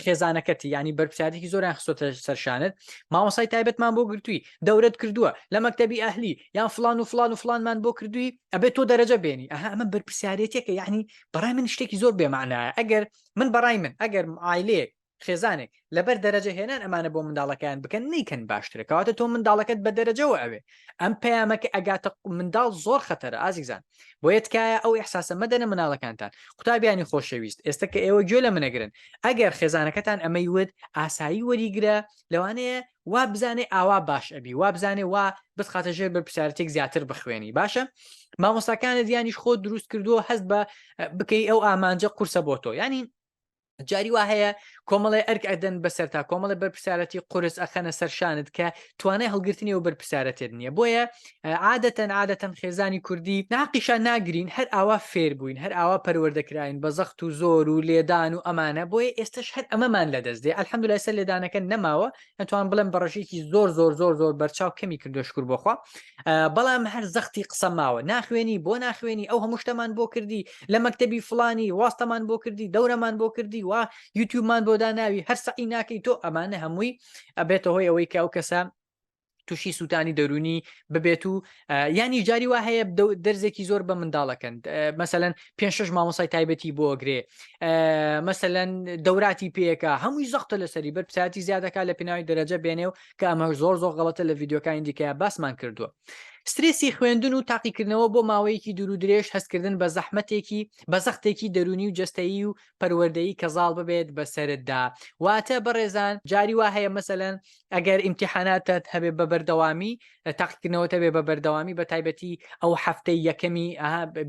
Speaker 1: خێزانەکەتی ینی بەرپرسیارێکی زۆریان خستۆتە سەرشانت مامۆسای تایبەتمان بۆ گرتووی دەورەت کردووە لە مەکتەبی ئەهلی یان فلان و فلان و فلانمان بۆ کردووی ئەبێت تۆ دەرەجە بێنی ئەمە بەرپرسیارەتێکە یعنی بەڕای من شتێکی زۆر بێمانایە ئەگەر من بەڕای من ئەگەر عایلەیەک خێزانێک لەبەر دەرەجە هێنان ئەمانە بۆ منداڵەکان بکەن نیکەن باشترە کەواتە تۆ منداڵەکەت بە دەرەجەوە ئەوێ ئەم پەیامەکە ئەگاتە منداڵ زۆر خەتەرە ئازیزان بۆیە تکایە ئەو ئیحساسە مەدەنە مناڵەکانتان قوتابیانی خۆشەویست ئێستا کە ئێوە گوێ لە منەگرن ئەگەر خێزانەکەتان ئەمەی ود ئاسایی وەریگرە لەوانەیە وا بزانێ ئاوا باش ئەبی وا بزانێ وا بخاتە ژێر بەرپرسیارەتێک زیاتر بخوێنی باشە مامۆستاکانت یانیش خۆ دروست کردووە هەست بە بکەی ئەو ئامانجە قورسە بۆ تۆ ینی جاری وا هەیە کۆمەڵی ئەرک ئەدەن بەسەر تا کۆمەڵی بەرپرسیارەتی قورس ئەخەنە سەرشانت کە توانای هەڵگرتنی و بەرپرسیارەتێت نییە بۆیە عادەتەن خێزانی کوردی ناقیشان ناگرین هەر ئاوا فێر بووین هەر ئاوا پەروەردەکراین بە زەخت و زۆر و لێدان و ئەمانە بۆیە ئێستش هەر ئەمەمان لەدەست دێ ئەلحەمدولای سەر لێدانەکە نەماوە ئەتوان بڵێم بەڕێژێکی زۆر بەرچاو کەمی کردو شکر بۆخوا بەڵام هەر زەختی قسە ماوە ناخوێنی بۆ ناخوێنی ئەو هەموو شتەمان بۆ کردی لە مەکتەبی فلانی واستەمان بۆ کردی دەورەمان بۆ کردی وا یوتیوبمان بۆ داناوی هەر سەعی ناکەی تۆ ئەمانە هەمووی ئەبێتە هۆی ئەوەی کە ئەو کەسە تووشی سووتانی دەرونی ببێت و ینی جاری وا هەیە دەرزێکی زۆر بە منداڵەکەن مەسەلەن 5-6 مامۆسای تایبەتی بۆ ئەگرێ مەسەلەن دەوراتی پێەکە هەمووی زەختە لەسەری بەرپرسیاتی زیادەکە لە پێناوی دەرەجە بێنێ و کە ئەمە زۆر غەڵەتە لە ڤیددیۆکانی دیکە باسمان کردووە سترێسی خوێندن و تاقیکردنەوە بۆ ماوەیەکی دوور و درێژ هەستکردن بە زەحمەتێکی بە زەختێکی دەرونی و جەستەیی و پەروەردەیی کەزاڵ ببێت بەسەرتدا واتە بەڕێزان جاری وا هەیە مەسەلەن ئەگەر ئیمتیحاناتت هەبێ بە بەردەوامی تاقیکردنەوە هەبێ بە بەردەوامی بە تایبەتی ئەو هەفتەی یەکەمی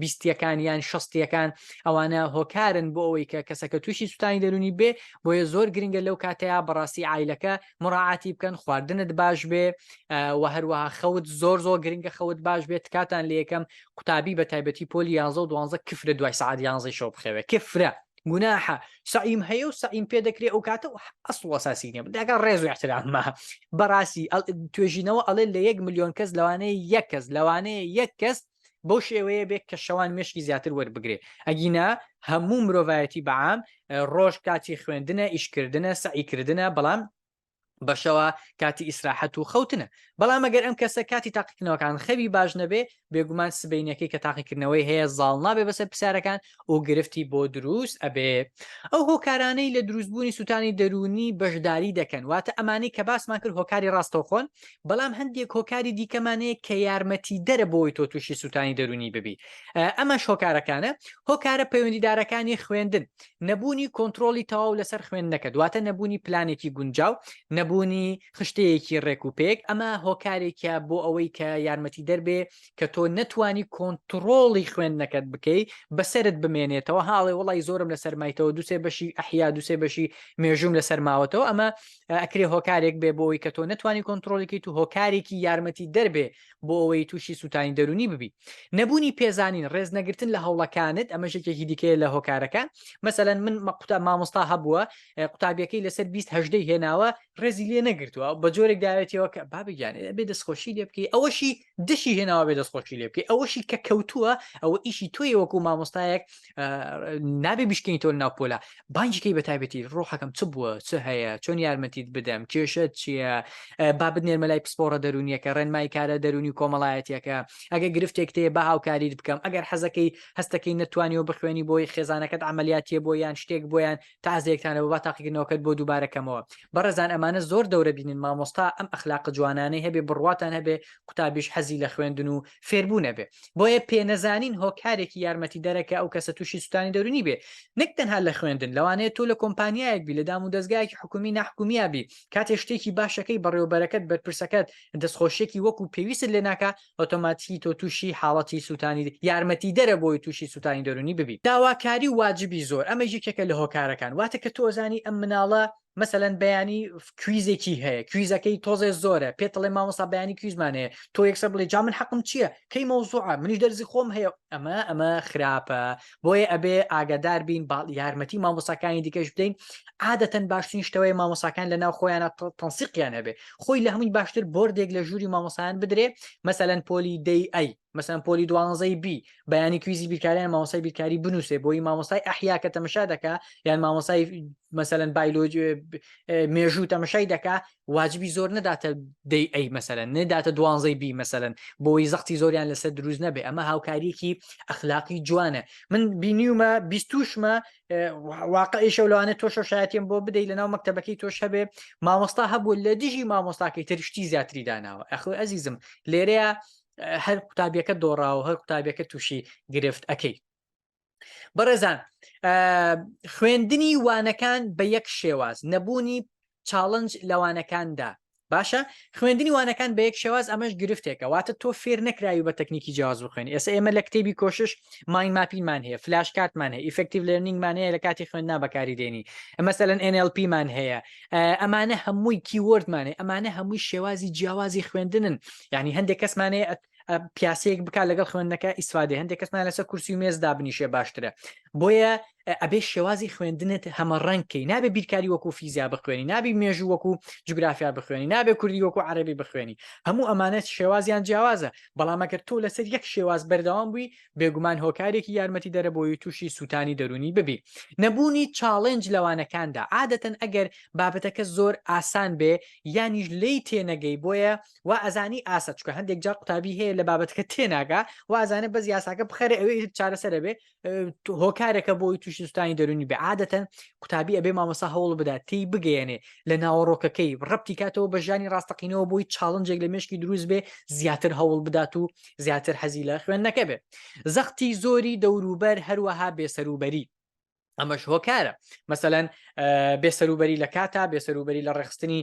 Speaker 1: بیستیەکان یان شەستیەکان ئەوانە هۆکارن بۆ ئەوەی کە کەسەکە تووشی سووتانی دەرونی بێ بۆیە زۆر گرنگە لەو کاتەیە بەڕاستی عیلەکە مڕاعاتی بکەن خواردنت باش بێ و هەروەها خەوت زۆر گرنگە خەوت باش بێت کاتان لە یەکەم قوتابی بە تایبەتی پۆلی 11 و 12 کفرە دوای سعات 11 شەو بخەوێ کفرە گوناحە سعیم هەیە و سعیم پێ دەکرێت ئەو کاتە ئەسڵ ئەساسی نیە داگە ڕێز و احتراممە بەڕاستی توێژینەوە ئەڵێ لە 1 ملیۆن کەس لەوانەیە یەک کەس بەو شێوەیە بێت کە شەوان مشکی زیاتر وەربگرێ ئەگینا هەموو مرۆڤایەتی بەعام ڕۆژ کاتی خوێندنە ئیشکردنە سعیکردنە بەڵام بەشەوە کاتی ئیسراحەت و خەوتنە بەڵام ئەگەر ئەم کەسە کاتی تاقیکردنەوەکان خەوی باش نەبێ بێگومان سبەینەکەی کە تاقیکردنەوەی هەیە زاڵ نابێ بەسەر پرسیارەکان و گرفتی بۆ دروست ئەبێ ئەو هۆکارانەی لە دروستبوونی سووتانی دەرونی بەشداری دەکەن واتە ئەمانەی کە باسمان کرد هۆکاری ڕاستەوخۆن بەڵام هەندێک هۆکاری دیکەمانەیە کە یارمەتی دەرە بۆی تۆ تووشی سووتانی دەرونی ببی ئەمەش هۆکارەکانە هۆکارە پەیوەندیدارەکانی خوێندن نەبوونی کۆنتترۆلی تەواو لەسەر خوێندنەکە دواتە نەبوونی پلانێکی گونجاو نەبوونی خشتەیەکی ڕێکوپێک ئەمە هۆکارێکە بۆ ئەوەی کە یارمەتی دەربێ کە تۆ نەتوانی کۆنتترۆڵی خوێندنەکەت بکەیت بەسرت بمێنێتەوە هاڵێ وڵی زۆرم لە سەرمایتەوە دوسێ بەشی ئەحیا دوسێ بەشی مێژوم لە سەرماوەتەوە ئەمە ئەکرێ هۆکارێک بێ بۆەوەی کە تۆ نەتوانی کۆنتترۆلێکی تو هۆکارێکی یارمەتی دەربێ بۆ ئەوەی تووشی سووتانی دەرونی ببی نەبوونی پێزانین ڕێز نەگرتن لە هەوڵەکانت ئەمە شتێکی دیکەیە لە هۆکارەکان مەسەلەن من مامۆستا هەبووە قوتابیەکەی لەسەر 20 هێناوە ڕێزی لێ نەگرتووە بە جۆرێک داوێتەوە کە بابگیان بێ دەستخۆشی لێ بکەی ئەوەشی دشی هێناوە بێ دەستخۆشی لێ بکەی ئەوەشی کە کەوتووە ئەوە ئیشی تۆی وەکو مامۆستایەک نابێ بیشکەین تۆ ناوپۆلا بانجیکەی بە تایبەتی ڕۆحەکەم چ بووە چ هەیە چۆن یارمەتیت بدەم کێشت چییە با بنێرمە لای پسپۆرە دەرونیەکە ڕێنمای کارە دەرونی کۆمەڵایەتەکە ئەگە گرفتێک تێ بە هاوکاریت بکەم ئەگەر حەزەکەی هەستەکەی نتوانانی و بخوێنی بۆی خێزانەکەت عملیاتیە بۆ یان شتێک بۆیان تازەیەکتانەوە با تاقیکردنەوەکەت بۆ دووبارەکەمەوە بەڕێزان ئەمانە زۆر دەورە بینین مامۆستا ئەم ئەخلاق جوانانەی هەبێ بڕواتان هەبێ قوتابیش حەزی لە خوێندن و فێربوو نەبێ بۆیە پێنەزانین هۆکارێکی یارمەتی دەرەکە ئەو کەسە تووشی سووتانی دەرونی بێ نەک تەنها لە خوێندن لەوانەیە تۆ لە کۆمپانیایەک بی لە دام و دەستگایەکی حکومی ناحکومیە بی کاتێ شتێکی باشەکەی بەڕێوەبەرەکەت بەرپرسەکەت دەستخۆشیێکی وەکو پێویست لێ ناکە ئۆتۆماتیکی تۆ تووشی حاڵەتی سووتانی یارمەتی دەرە بۆی تووشی سووتانی دەرونی ببی داواکاری واجبی زۆر ئەمە یەکێکە لە هۆکارەکان واتە کە تۆزانی ئەم مناڵە مەسەلەن بەیانی کویزێکی هەیە کویزەکەی تۆزێ زۆرە پێتڵێ مامۆستا بەیانی کویزمانەیە تۆ یەکسەر بڵێ جا من حەقم چییە کەی مەوزوعە منیش دەرزی خۆم هەیە ئەمە خراپە بۆیە ئەبێ ئاگادار بین یارمەتی مامۆساکانی دیکەش بدەین عادەتەن باشترین شتەوەی مامۆساکان لەناو خۆیانە تەنسیقیان هەبێ خۆی لە هەمووی باشتر بۆردێک لە ژووری مامۆسایان بدرێ مەسەلەن پۆلی دەی ئەی مەسەن پۆلی 12 بی بەیانی کویزی بیرکاریان مامۆستای بیرکاری بنووسێ بۆی مامۆستای ئەحیا کە تەمەشا دەکا یان مامۆستای مەسەلەن بایۆلۆجی مێژوو تەمەشای دەکا واجبی زۆر نەداتە دەی ئەی مەسەلەن نەداتە 12 بی مەسەلەن بۆی زەختی زۆریان لەسەر دروست نەبێ ئەمە هاوکاریەکی ئەخلاقی جوانە من بینیومە 20مە واقعی شەولوانە تۆشە شایەتیم بۆ بدەیت لەناو مەکتەبەکەی تۆش هەبێ مامۆستا هەبوو لە دژی مامۆستاکەی ترشتی زیاتری داناوە ئەخۆ ئەزیزم لێرەیە هەر قوتابیەکە دۆڕاوە هەر قوتابیەکە تووشی گرفت ئەەکەی بەڕێزان خوێندنی وانەکان بە یەک شێواز نەبوونی چاڵنج لەوانەکاندا باشە خوێندنی وانەکان بە یەک شێواز ئەمەش گرفتێکە واتە تۆ فێر نەکراوی بە تەکنیکی جیاواز بخوێنی ئێستا ئێمە لە کتێبی کۆشش ماین ماپینمان هەیە فلاش کارتمان هەیە ئیفکتیڤ لێرنینگمان هەیە لە کاتی خوێندنا بەکاری دێنی مەسەلەن NLPمان هەیە ئەمانە هەمووی کیوەردمانێ ئەمانە هەمووی شێوازی جیاوازی خوێندنن یعنی هەندێک کەسمانەیە پیاسەیەک بک لەگەڵ خوێندنەکە ئیسفادێ هەندێک کەسمان لەسەر کورسی و مێز دابنیشێ باشترە بۆیە ئەبێ شێوازی خوێندنت هەمە ڕەنکەی نابێ بیرکاری وەکو فیزیا بخوێنی نابی مێژوو وەکو جوگرافیا بخوێنی نابێ کوردی وەکو عەرەبی بخوێنی هەموو ئەمانەت شێوازیان جیاوازە بەڵام ئەگەر تۆ لەسەر یەک شێواز بەردەوام بووی بێگومان هۆکارێکی یارمەتی دەرەبۆی تووشی سووتانی دەرونی ببی نەبوونی چاڵنج لەوانەکاندا عادەتەن ئەگەر بابەتەکە زۆر ئاسان بێ یانیش لی تێنەگەی بۆیە وا ئەزانی ئاسە چکە هەندێک جار قوتابی هەیە لە بابەتەکە تێناگا وازانە بەز یاساکە بخەرێ ئەوەی چارەسەرە بێ هۆکارێکە بۆی تووشی سووتانی دەرونی بێ عادەتەن قوتابی ئەبێ مامۆستا هەوڵ بدات تی بگەێنێ لە ناوەڕۆکەکەی ڕەبتی کاتەوە بە ژیانی ڕاستەقینەوە بۆی چاڵنجێک لە مێشکی دروست بێ زیاتر هەوڵ بدات و زیاتر حەزی لە خوێندنەکە بێ زەختی زۆری دەوروبەر هەروەها بێسەروبەری ئەمەش هۆکارە مەسەلەن بێسەروبەری لە کاتا بێسەروبەری لە ڕێخستنی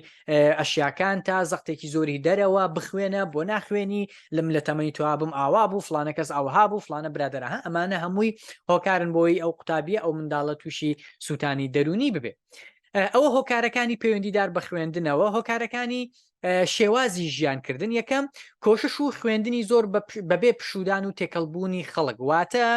Speaker 1: ئەشیاکان تا زەختێکی زۆری دەرەوە بخوێنە بۆ ناخوێنی لەم لە تەمەنی توابم ئاوا بوو فلانە کەس ئاوها بوو فلانە برادەرەها ئەمانە هەمووی هۆکارن بۆی ئەو قوتابیە ئەو منداڵە تووشی سووتانی دەرونی ببێ ئەوە هۆکارەکانی پەیوەندیدار بە خوێندنەوە هۆکارەکانی شێوازی ژیانکردن یەکەم کۆشش و خوێندنی زۆر بەبێ پشودان و تێکەڵبوونی خەڵک واتە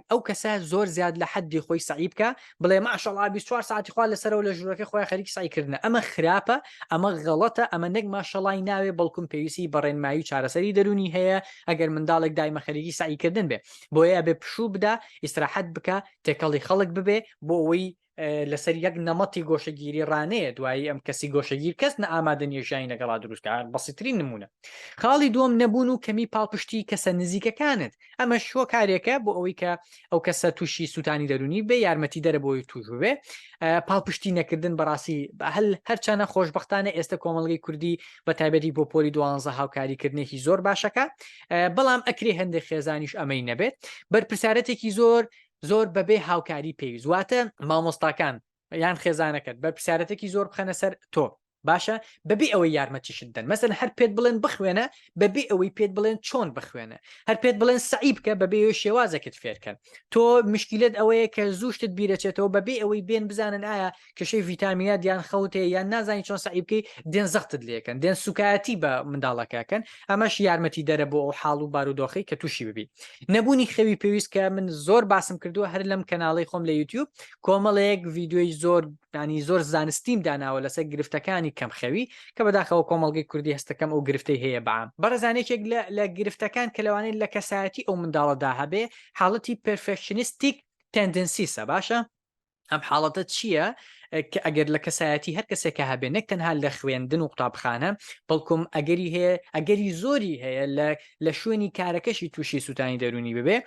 Speaker 1: ئەو کەسە زۆر زیاد لە حەدی خۆی سعی بکە بڵێ ماشەڵڵا 24 ساعتی خوا لەسەرەوە لە ژوورەکەی خۆی خەریکی سعیکردنە ئەمە خراپە ئەمە غەڵەتە ئەمە نەک ماشەڵای ناوێ بەڵکم پێویستی بەڕێنمایی و چارەسەری دەرونی هەیە ئەگەر منداڵێک دایمە خەریکی سعیکردن بێ بۆیە بێ پشوو بدە ئیستراحەت بکە تێکەڵی خەڵک ببێ بۆ ئەوەی لەسەر یەک نەمەتی گۆشەگیری ڕانەیە دوایی ئەم کەسی گۆشەگیر کەس نەئامادە نیێژانی لەگەڵا دروستکە بەسیترین نمونە خاڵی دووەم نەبوون و کەمی پاڵپشتی کەسە نزیکەکانت ئەمە شۆ کارێکە بۆ ئەوەی کە ئەو کەسە تووشی سووتانی دەرونی بێ یارمەتی دەرە بۆی توش بێ پاڵپشتی نەکردن بەڕاستی هەرچەنە خۆشببختانە ئێستا کۆمەڵگەی کوردی بە تایبەتی بۆ پۆلی 12 هاوکاریکردنێکی زۆر باشەکە بەڵام ئەکرێ هەندێک خێزانیش ئەمەی نەبێت بەرپرسیارەتێکی زۆر بەبێ هاوکاری پێویست واتە مامۆستاکان یان خێزانەکەت بەرپرسیارەتێکی زۆر بخەنە سەر تۆ باشە بەبێ ئەوەی یارمەتیشت دەن مەسەن هەر پێت بڵێن بخوێنە بەبێ ئەوەی پێت بڵێن چۆن بخوێنە هەر پێت بڵێن سعی بکە بەبێ ئەوەی شێوازەکەت فێرکەن تۆ مشکلت ئەوەیە کە زوشتت بیرەچێتەوە بەبێ ئەوەی بێن بزانن ئایا کەشەی ڤیتامینات یان خەوتێ یان نازانی چۆن سعی بکەی دێن زەختت لێکەن دێن سوکایەتی بە منداڵەکەکەن ئەمەش یارمەتی دەرە بۆ ئەو حاڵ و بارودۆخی کە تووشی ببی نەبوونی خەوی پێویست کە من زۆر باسم کردووە هەر لەم کەناڵی خۆم لە یوتیوب کۆمەڵەیەک ڤیددیۆی زۆر زانستیم داناوە لەسەر گرفتەکانی کەم خەوی کە بەداخەوە کۆمەڵگەی کوردی هەستەکەم ئەو گرفتەی هەیە بەعام بەڕێزانێکێک لە گرفتەکان کە لەوانەیە لە کەسایەتی ئەو منداڵەدا هەبێ حاڵەتی پرفێکشنیستیک تەندنسیسە باشە ئەم حاڵەتە چییە کە ئەگەر لە کەسایەتی هەر کەسێکە هەبێ نەک تەنها لە خوێندن و قوتابخانە بەڵکوم ئەگەری زۆری هەیە لە شوێنی کارەکەشی تووشی سووتانی دەرونی ببێ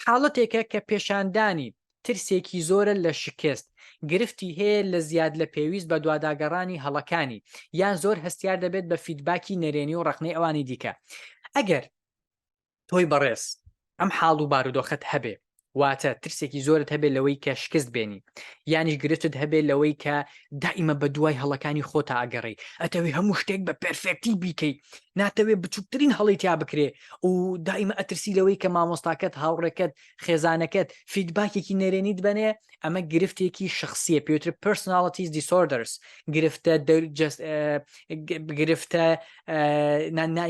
Speaker 1: حاڵەتێکە کە پێشاندانی ترسێکی زۆرە لە شکست گرفتی هەیە لە زیاد لە پێویست بە دواداگەڕانی هەڵەکانی یان زۆر هەستیار دەبێت بە فیدباکی نەرێنی و ڕقنەی ئەوانی دیکە ئەگەر تۆی بەڕێز ئەم حاڵ و بارودۆخت هەبێ واتە ترسێکی زۆرت هەبێت لەوەی کە شکست بێنی یانیش گرفتت هەبێت لەوەی کە دائیمە بە دوای هەڵەکانی خۆتا ئەگەڕی ئەتەوێ هەموو شتێک بە پەرفێکتی بیکەی ناتەوێت بچووکترین هەڵی تیا بکرێ و دائیمە ئەترسی لەوەی کە مامۆستاکەت هاوڕێکت خێزانەکەت فیدباکێکی نەرێنیت بنێ ئەمە گرفتێکی شخصیە پێوتر personalities disorders گرفتە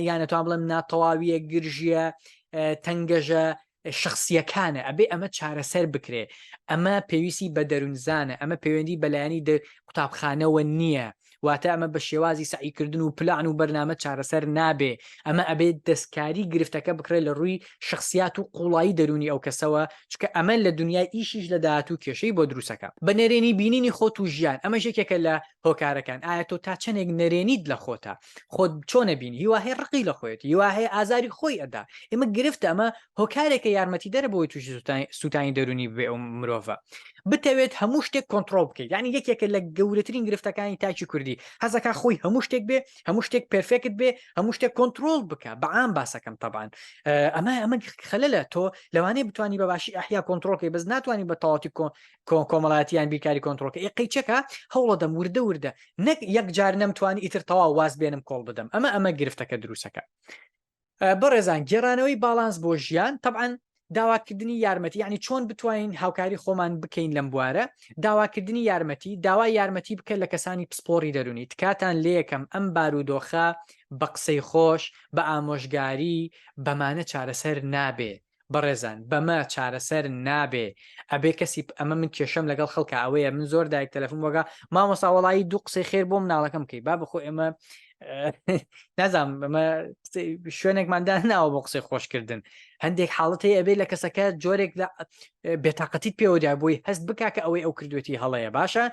Speaker 1: یانەتوان بڵێم ناتەواویە گرژیە تەنگەژە شخصیەکانە ئەبێ ئەمە چارەسەر بکرێ ئەمە پێویستی بە دەروونزانە ئەمە پەیوەندی بەلایانی قوتابخانەوە نییە واتە ئەمە بە شێوازی سعیکردن و پلان و بەرنامە چارەسەر نابێ ئەمە ئەبێت دەستکاری گرفتەکە بکرێت لە ڕووی شخصیات و قوڵایی دەرونی ئەو کەسەوە چکە ئەمە لە دنیای ئیشیش لە داهاتوو کێشەی بۆ دروستەکە بە نەرێنی بینینی خۆت و ژیان ئەمە یەکێکە لە هۆکارەکان ئایا تۆ تا چەندێک نەرێنیت لە خۆتە خۆت چۆنە بینی هیواهەیە ڕقی لە خۆیت هیواهەیە ئازاری خۆی ئەدا ئێمە گرفتە ئەمە هۆکارێکە یارمەتی دەرە بۆی تووشی سوتانی دەرونی بێ ئەو مرۆڤە بتەوێت هەموو شتێک کۆنتترۆل بکەیت یعنی یەکێکە لە گەورەترین گرفتەکانی تاکی کوردی حەزەکە خۆی هەموو شتێک بێ هەموو شتێک پرفێکت بێ هەموو شتێک کۆنتترۆل بکە بەعام باسەکەم تەبان ئەمە خەلەلە تۆ لەوانەیە بتوانانی بەباشی ئەحیا کۆنتترۆلکەی بەس ناتوانانی بە تەواتی کۆمەڵاتیان بیرکاری کۆنتترۆلکە قەیچەکە هەوڵەدەم وردە نەک یەک جار نەمتوانی ئیتر تەواو واز بێنم کۆڵ بدەم ئەمە گرفتەکە دروستەکە بەڕێزان گێڕانەوەی باڵانس بۆ ژیان طبعاً داواکردنی یارمەتی یعنی چۆن بتوانین هاوکاری خۆمان بکەین لەم بوارە داواکردنی یارمەتی داوای یارمەتی بکە لە کەسانی پسپۆری دەرونی تکاتان لێ یەکەم ئەم بارودۆخە بە قسەی خۆش بە ئامۆژگاری بەمانە چارەسەر نابێ بەڕێزان بەمە چارەسەر نابێ ئەبێ کەسی ئەمە من کێشەم لەگەڵ خەڵکە ئەوەیە من زۆر دایک تەلەفۆن وەگا مامۆستا وەڵایی دوو قسەی خێر بۆ مناڵەکەم بکەی با بخۆ ئێمە نازام ئەمە شوێنێکماندا ناوە بۆ قسەی خۆشکردن هەندێک حاڵەت هەیە ئەبێ لە کەسەکە جۆرێک بێتاقەتیت پێوەدا بۆی هەست بکا کە ئەوەی ئەو کردوێتی هەڵەیە باشە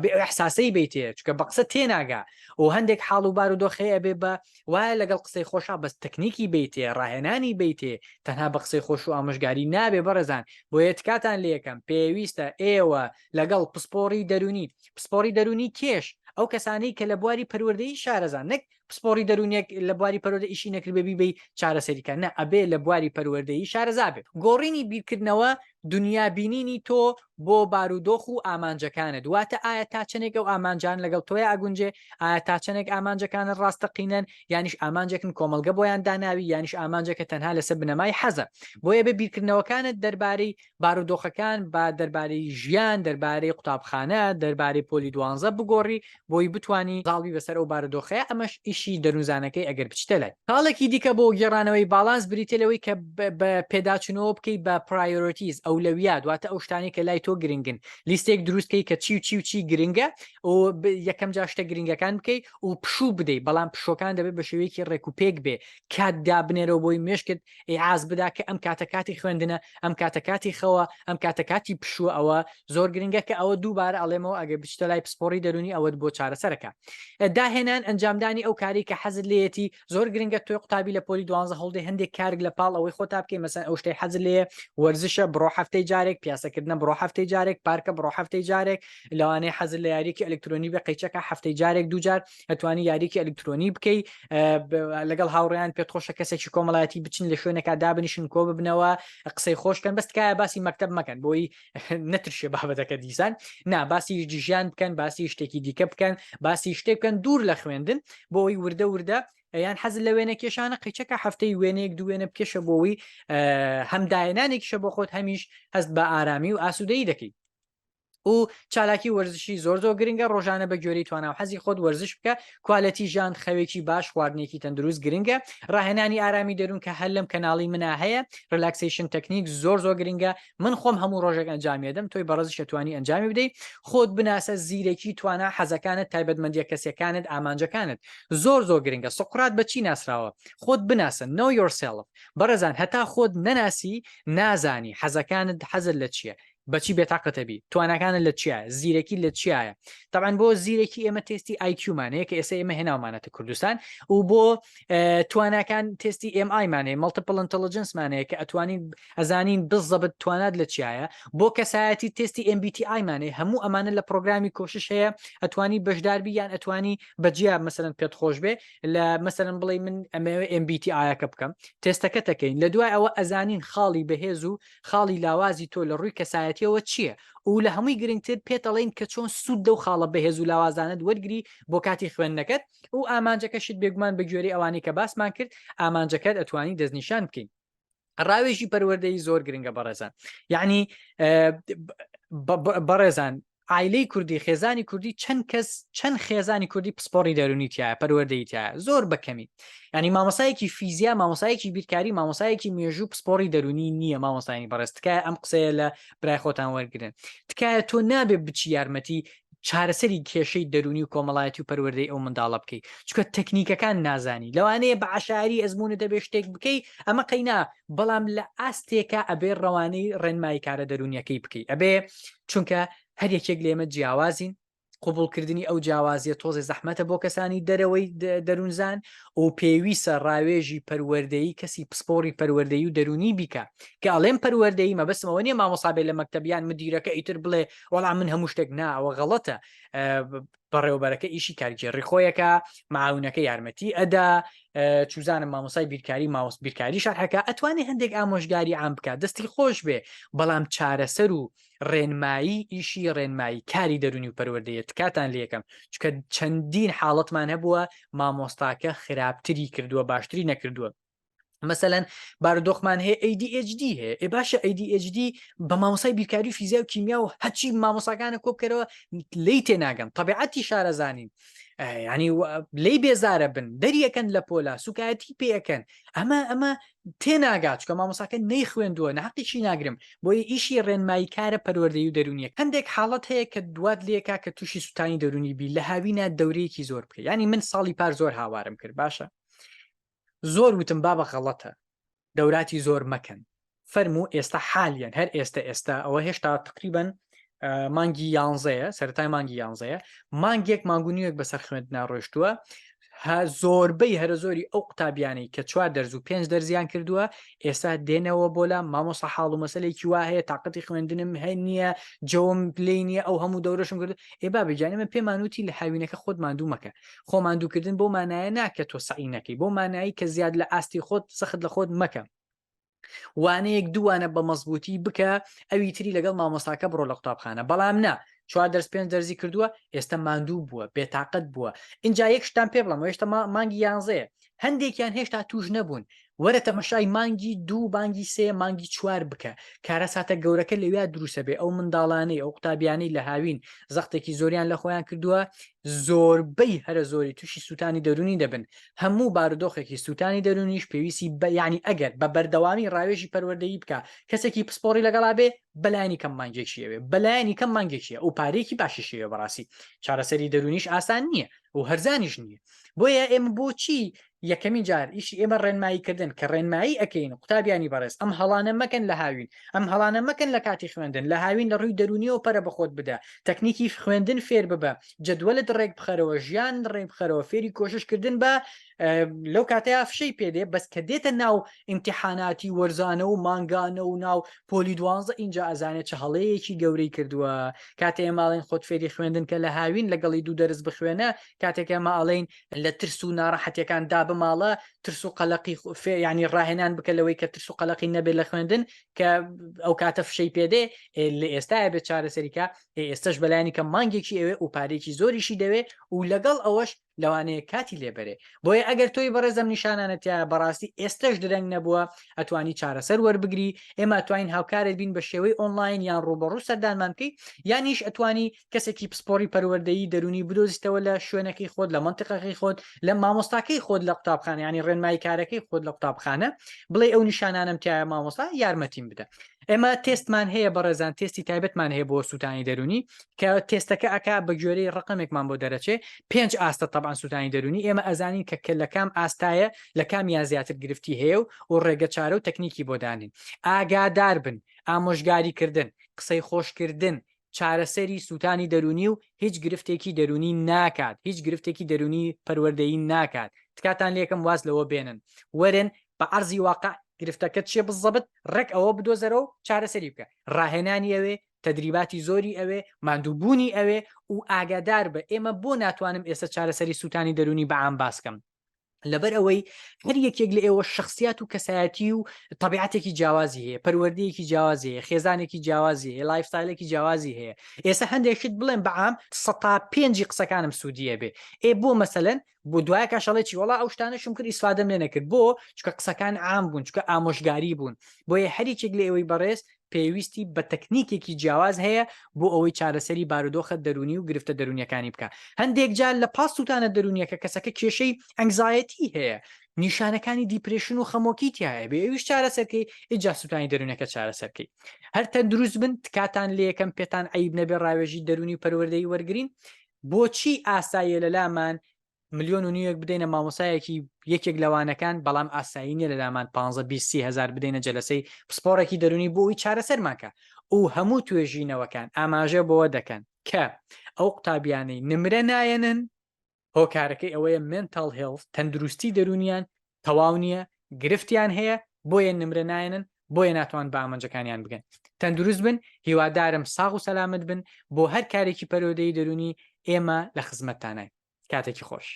Speaker 1: بێ ئەحساسەی بیتێ چکە بە قسە تێناگا و هەندێک حاڵ و بارودۆخەیە بێ بە وایە لەگەڵ قسەی خۆشە بەس تەکنیکی بیتێ ڕاهێنانی بیتێ تەنها بە قسەی خۆش و ئامۆژگاری نابێ بەڕێزان بۆ یەتکاتان لە یەکەم پێویستە ئێوە لەگەڵ پسپۆری دەرونی کێش ئەو کەسانەی کە لە بواری پەروەردەیی شارەزان نەک پسپۆری دەرونێک لە بواری پەروەردە ئیشی نەکردبێبی بی چارەسەریکە نە ئەبێ لە بواری پەروەردەیی شارەزابێ گۆڕینی بیرکردنەوە دنیا بینینی تۆ بۆ بارودۆخ و ئامانجەکانت دواتە ئایا تا چنێک ئەو ئامانجان لەگەڵ تۆی ئاگونجێ ئایا تا چنێک ئامانجەکانت ڕاستەقینەن یانیش ئامانجێکن کۆمەلگە بۆیان داناوی یانیش ئامانجەکە تەنها لەسەر بنەمای حەزە بۆیە بە بیرکردنەوەکانت دەربارەی بارودۆخەکان با دەربارەی ژیان دەربارەی قوتابخانە دەربارەی پۆلی 12 بگۆڕی بۆی بتانی زاڵبی بەسەر ئەو بارودۆخەیە ئەمەش ئیشی دەروزانەکەی ئەگەر بچتە لای کاڵێکی دیکە بۆ گێڕانەوەی باڵانس بریتێلەوەی کە بە پێداچنەوە بکەی بە پرایۆرەتیز ئەولەویات دواتە ئەو شتانی کە لای تۆ گرنگن لیستێک دروستکەی کە چی گرنگە و یەکەم جا شتە گرنگەکان بکەی و پشوو بدەیت بەڵام پشۆکان دەبێت بە شێوەیەکی ڕێکوپێک بێ کات دابنێرەوە بۆی مێشکت ئاز بدا کە ئەم کاتەکاتی خوێندنە ئەم کاتەکاتی خەوە ئەم کاتەکاتی پشوو ئەوە زۆر گرنگە کە ئەوە دووبارە ئەڵێمەوە ئەگە بچتە لای پسپۆری دەرونی ئەوەت بۆ چارەسەرەکە داهێنان ئەنجامدانی ئەو کاری کە حەزت لێتی زۆر گرنگە تۆی قوتابی لە پۆلی 12 هەڵدەی هەندێک کارگ لە پاڵ ئەوەی خۆتا بکەی مەسەن ئەو شتەی حەزت لێ وەرزشە بڕۆ هەفتەی جارێک پیاسەکردنە بڕۆ هەفتەی جارێک پارکە بڕۆ هەفتەی جارێک لەوانەیە حەزت لە یاریکی ئەلکترۆنی بە قەیچەکە هەفتەی جارێک دووجار ئەتوانی یاریکی ئەلکترۆنی بکەی لەگەڵ هاوڕێیان پێتخۆشە کەسێکی کۆمەڵایەتی بچین لە شوێنێکا دابنیشن کۆ ببنەوە قسەی خۆشکەن بەستکایە باسی مەکتەب مەکەن بۆی نەترشێ بابەتەکە دیسان نا باسی ژیان بکەن باسی شتێکی دیکە بکەن باسی شتێک بکەن دوور لە خوێندن بۆی وردە یان حەز لە وێنە کێشانە قیچەکە هەفتەی وێنەیەک دوێنە بکێشە بۆەوەی هەمداەنانێکیشە بۆ خۆت هەمیش هەست بە ئارامی و ئاسوودەیی دەکەیت و چالاکی وەرزشی زۆر گرنگە ڕۆژانە بە گوێرەی توانە و حەزی خۆت وەرزش بکە کوالەتی ژیان خەوێکی باش خواردنێکی تەندروست گرنگە ڕاهێنانی ئارامی دەروون کە هەر لەم کەناڵی منە هەیە ڕلاکسیشن تەکنیک زۆر گرنگە من خۆم هەموو ڕۆژێک ئەنجامیدەم تۆی بەڕزش توانی ئەنجامی بدەیت خۆت بناسە زیرەکی توانە حەزەکانت تایبەتمەندیە کەسەکانت ئامانجەکانت زۆر گرنگە سقرات بەچی ناسراوە خۆت بناسە know yourself بەڕێزان هەتا خۆت نەناسی نازانی حەزەکانت حەزت لە چییە بەچی بێتاقەتەبی توانەکانت لە چیە زیرەکی لە چیایە طبعاً بۆ زیرەکی ئێمە تستی IQ-مانەیە کە ئێستا ئێمە هێناومانەتە کوردستان و بۆ توانەکان تستی MI-مانەیە Multiple Intelligence-مانەیە کە ئەتوانین ئەزانین بزەبت توانات لە چیایە بۆ کەسایەتی تستی MBTI-مانەیە هەموو ئەمانە لە پرۆگرامی کۆشش هەیە ئەتوانی بەشداربی یان ئەتوانی بەجیا مەسەرەن پێت خۆش بێ لە مەسەرەن بڵێ من ئەمەوێ MBTI-یەکە بکەم تێستەکە تەکەین لە دوای ئەوە ئەزانین خاڵی بەهێز و خاڵی لاوازی تۆ لە ڕووی کەسایەتیەوە چییە و لە هەمووی گرنگتر پێتەڵین کە چۆن سوود دە و خاڵە بەهێز و لاوازانت وەرگری بۆ کاتی خوێندنەکەت و ئامانجەکەشت بێگومان بە گوێرەی ئەوانەی کە باسمان کرد ئامانجەکەت ئەتوانی دەستنیشان بکەین ڕاوێژی پەروەردەیی زۆر گرنگە بەڕێزان یعنی بەڕێزان ئایلەی کوردی خێزانی کوردی چەند خێزانی کوردی پسپۆری دەرونیتیایە پەروەردەیتیایە زۆر بەکەمی ینی مامۆسایەکی فیزیا مامۆسایەکی بیرکاری مامۆسایەکی مێژوو پسپۆری دەرونی نییە مامۆستانی بەڕێست تکایە ئەم قسەیە لە برای خۆتان وەرگن تکایە تۆ نابێت بچی یارمەتی چارەسەری کێشەی دەرونی و کۆمەڵایەتی و پەروەردەی ئەو منداڵە بکەیت چکە تەکنیکەکان نازانی لەوانەیە بە عشاری ئەزمونە دەبێت شتێک بکەیت ئەمە قەینا بەڵام لە ئاستێکە ئەبێ ڕەوانەی ڕێنمایی کارە دەرونیەکەی بکەیت ئەبێ چونکە هەر یەکێک لێمە جیاوازین قوبولکردنی ئەو جیاوازیە تۆزی زەحمەتە بۆ کەسانی دەرەوەی دەروونزان و پێویستە ڕاوێژی پەروەردەیی کەسی پسپۆری پەروەردەیی و دەرونی بیکە کە ئەڵێم پەروەردەیی مەبەستمەوە نیە مامۆسابێ لە مەکتەبیان مدیرەکە ئیتر بڵێ وەڵام من هەموو شتێک نا ئەوە غەڵەتە بەڕێوەبەرەکە ئیشی کارگێڕی خۆیەکە معاونەکە یارمەتی ئەدا چوزانم مامۆسای بیرکاری ماوەست بیرکاری شارحەکە ئەتوانێت هەندێک ئامۆژگاری عام بکات دەستی خۆش بێ بەڵام چارەسەر و ڕێنمایی ئیشی ڕێنمایی کاری دەرونی و پەروەردەیە تکاتان لە یەکەم چکە چەندین حاڵەتمان هەبووە مامۆستاکە خراپتری کردووە باشتری نەکردووە مثلەن بارودۆخمان هەیە ADHD هەیە ئێ باشە ADHD بە مامۆسای بیرکاری فیزیا و کیمیا و هەچی مامۆساکانە کۆبکەرەوە لی تێناگەن تەبیعەتی شارەزانین ینی لی بێزارە بن دەریەکەن لە پۆلا سوکایەتی پێەکەن ئەمە تێناگات چکە مامۆساکە نەی خوێندووە نەحقیشی ناگرم بۆیە ئیشی ڕێنمایی کارە پەروەردەیی و دەرونیە هەندێک حاڵەت هەیە کە دوات لێکا کە تووشی سوتانی دەرونی بی لە هاوینە دەورەیەکی زۆر بکە ینی من ساڵی پار زۆر هاوارم کرد باشە زۆر وتم بابە غەڵەتە دەوراتی زۆر مەکەن فەرموو ئێستا حالیان هەر ئێستا ئەوە هێشتا تقریبن مانگی 11 سەرەتای مانگی 11 مانگێک مانگونیەک بەسەر خوێندنا ڕۆیشتووە زۆربەی هەرە زۆری ئەو قوتابیانەی کە 4 دەرز و 5 دەرزیان کردووە ئێستا دێنەوە بۆ لە مامۆستا حاڵ و مەسەلێکی وا هەیە تااقەتی خوێندنم هەیە نییە جەوم پلەی نییە ئەو هەموو دەورەشم کرد ئێ با بجانێمە پێمانوتی لە هاوینەکە خۆت ماندوو مەکە خۆ ماندووکردن بۆ مانایە ناکە تۆ سەعینەکەی بۆ مانایی کە زیاد لە ئاستی خۆت سەخت لە خۆت مەکە وانەیەک دووانە بە مەزبوطی بکە ئەوی تری لەگەڵ مامۆستاکە بڕۆ لە قوتابخانە بەڵام نا 4 دەرس 5 دەرزی کردووە ئێستا ماندوو بووە بێتاقەت بووە اینجا یەک شتان پێ بڵم هێشتا مانگی 11 هەندێکیان هێشتا توش نەبوون وەرە تەمەشای مانگی 2 مانگی 3 مانگی 4 بکە کارە ساتە گەورەکە لەوێ دروسە بێ ئەو منداڵانەی ئەو قوتابیانەی لە هاوین زەختێکی زۆریان لە خۆیان کردووە زۆربەی هەرە زۆری تووشی سوتانی دەرونی دەبن هەموو بارودۆخێکی سوتانی دەرونیش پێویستی ینی ئەگەر بە بەردەوامی ڕاوێژی پەروەردەیی بکە کەسێکی پسپۆری لەگەڵا بێ بەلایانی کەم مانگێکیەوێ بەلایانی کەم مانگێکیە و پارێکی باشیشەوە بەڕاستی چارەسەری دەرونیش ئاسان نییە و هەرزانیش نییە بۆیە ئێمە بۆچی یەکەمی جار ئیشی ئێمە ڕێنماییکردن کە ڕێنمایی ئەەکەین قوتابیانی بەڕێز ئەم هەڵانە مەکەن لە هاوین ئەم هەڵانە مەکەن لە کاتی خوێندن لە هاوین لە ڕووی دەرونیەوە پەرە بەخۆت بدە تەکنیکی خوێندن فێر ببە جدوەلت ڕێک بخەرەوە ژیان ڕێک بخەرەوە فێری کۆششکردن بە لەو کاتەیە فشەی پێدێ بەس کە دێتە ناو ئیمتیحاناتی وەرزانە و مانگانە و ناو پۆلی 12 اینجا ئەزانێت چه هەڵەیەکی گەورەی کردووە کاتێ ماڵین خۆت فێری خوێندن کە لە هاوین لەگەڵی 2 دەرز بخوێنە کاتێکە ماڵین لە ترس و ناڕەحەتەکان دا بماڵە ترس و قەلەقی ینی ڕاهێنان بکە لەوەی کە ترس و قەلەقی نەبێت لە خوێندن کە ئەو کاتە فشەی پێدێ لە ئێستاە بێت چارەسەریکە ئێستش بەلایانی کە مانگێکی ئەوێ و پارێکی زۆریشی دەوێ و لەگەڵ ئەوەش لەوانەیە کاتی لێبەرێ بۆیە ئەگەر تۆی بەڕێزم نیشانانەتە بەڕاستی ئێستش درەنگ نەبووە ئەتوانی چارەسەر وەربگری ئێمە ئەتوانین هاوکارت بین بە شێوەی ئۆنلاین یان ڕوبەڕوو سەردانمان بکەیت یانیش ئەتوانی کەسێکی پسپۆری پەروەردەیی دەرونی بدۆزیتەوە لە شوێنەکەی خۆت لە منتیقەکەی خۆت لە مامۆستاکەی خۆت لە قوتابخانە ینی ڕێنمایی کارەکەی خۆت لە قوتابخانە بڵێ ئەو نیشانانم تایە مامۆستا یارمەتیم بدە ئێمە تێستمان هەیە بەڕێزان تێستی تایبەتمان هەیە بۆ سوتانی دەرونی کە تێستەکە ئەکا بە گوێرەی ڕقمێکمان بۆ دەرەچێ 5 ئاستە تەبان سوتانی دەرونی ئێمە ئەزانین کە لە کام ئاستایە لە کامیان زیاتر گرفتی هەیە و ڕێگە چارە و تەکنیکی بۆ دانین ئاگادار بن ئامۆژگاریکردن قسەی خۆشکردن چارەسەری سوتانی دەرونی و هیچ گرفتێکی دەرونی ناکات هیچ گرفتێکی دەرونی پەروەردەیی ناکات تکاتان لێکم واز لەوە بێنن وەرن بە عەرزی واقع گرفتەکەت چێ بزەبت ڕێک ئەوە بدۆزەرەوە و چارەسەری بکە ڕاهێنانی ئەوێ تدریباتی زۆری ئەوێ ماندووبوونی ئەوێ و ئاگادار بە ئێمە بۆ ناتوانم ئێستا چارەسەری سوتانی دەرونی بەعام باسکەم لەبەر ئەوەی هەر یەکێک لە ئێوە شخصیات و کەسایەتی و طبیعەتێکی جیاوازی هەیە پەروەردەیەکی جیاوازی هەیە خێزانێکی جیاوازی هەیە لایفستایلێکی جیاوازی هەیە ئێستا هەندێکشت بڵێن بەعام 105 قسەکانم سوودیە بێ بۆ مەسەلەن بۆ دوای کاشەڵێکی وڵا ئەو شتانەشم کرد ئیسفادەم لێ نەکرد بۆ چکە قسەکان عام بوون چکە ئامۆژگاری بوون بۆیە هەریکێک لە ئێوەی بەڕێز پێویستی بە تەکنیکێکی جیاواز هەیە بۆ ئەوەی چارەسەری بارودۆخە دەرونی و گرفتە دەرونیەکانی بکە هەندێک جار لە پاس سوتانە دەرونیەکە کەسەکە کێشەی ئەنگزایەتی هەیە نیشانەکانی دیپرشن و خەمۆکیتیایە بێ ئەویش چارەسەرکەی ئیجا سوتانی دەرونەکە چارەسەرکەی هەر تەندروست بن تکاتان لە یەکەم پێتان عیب نەبێ ڕاوێژی دەرونی و پەروەردەی وەرگین بۆچی ئاساییە لە لامان 1.5 ملیۆن بدەینە مامۆسایەکی یەکێک لەوانەکان بەڵام ئاسایی نیە لە لامان 15-20 هزار بدەینە جەلەسەی پسپۆڕێکی دەرونی بۆی چارەسەرماکە و هەموو توێژینەوەکان ئاماژە بۆوە دەکەن کە ئەو قوتابیانەی نمرە نایەنن هۆکارەکەی ئەوەیە mental health تەندروستی دەرونیان تەواو نییە گرفتیان هەیە بۆیە نمرە نایەنن بۆیە ناتوان بە ئامانجەکانیان بگەن تەندروست بن هیوادارم ساغ و سەلامت بن بۆ هەر کارێکی پەرۆدەی دەرونی ئێمە لە خزمەتتانای کاتێکی خۆش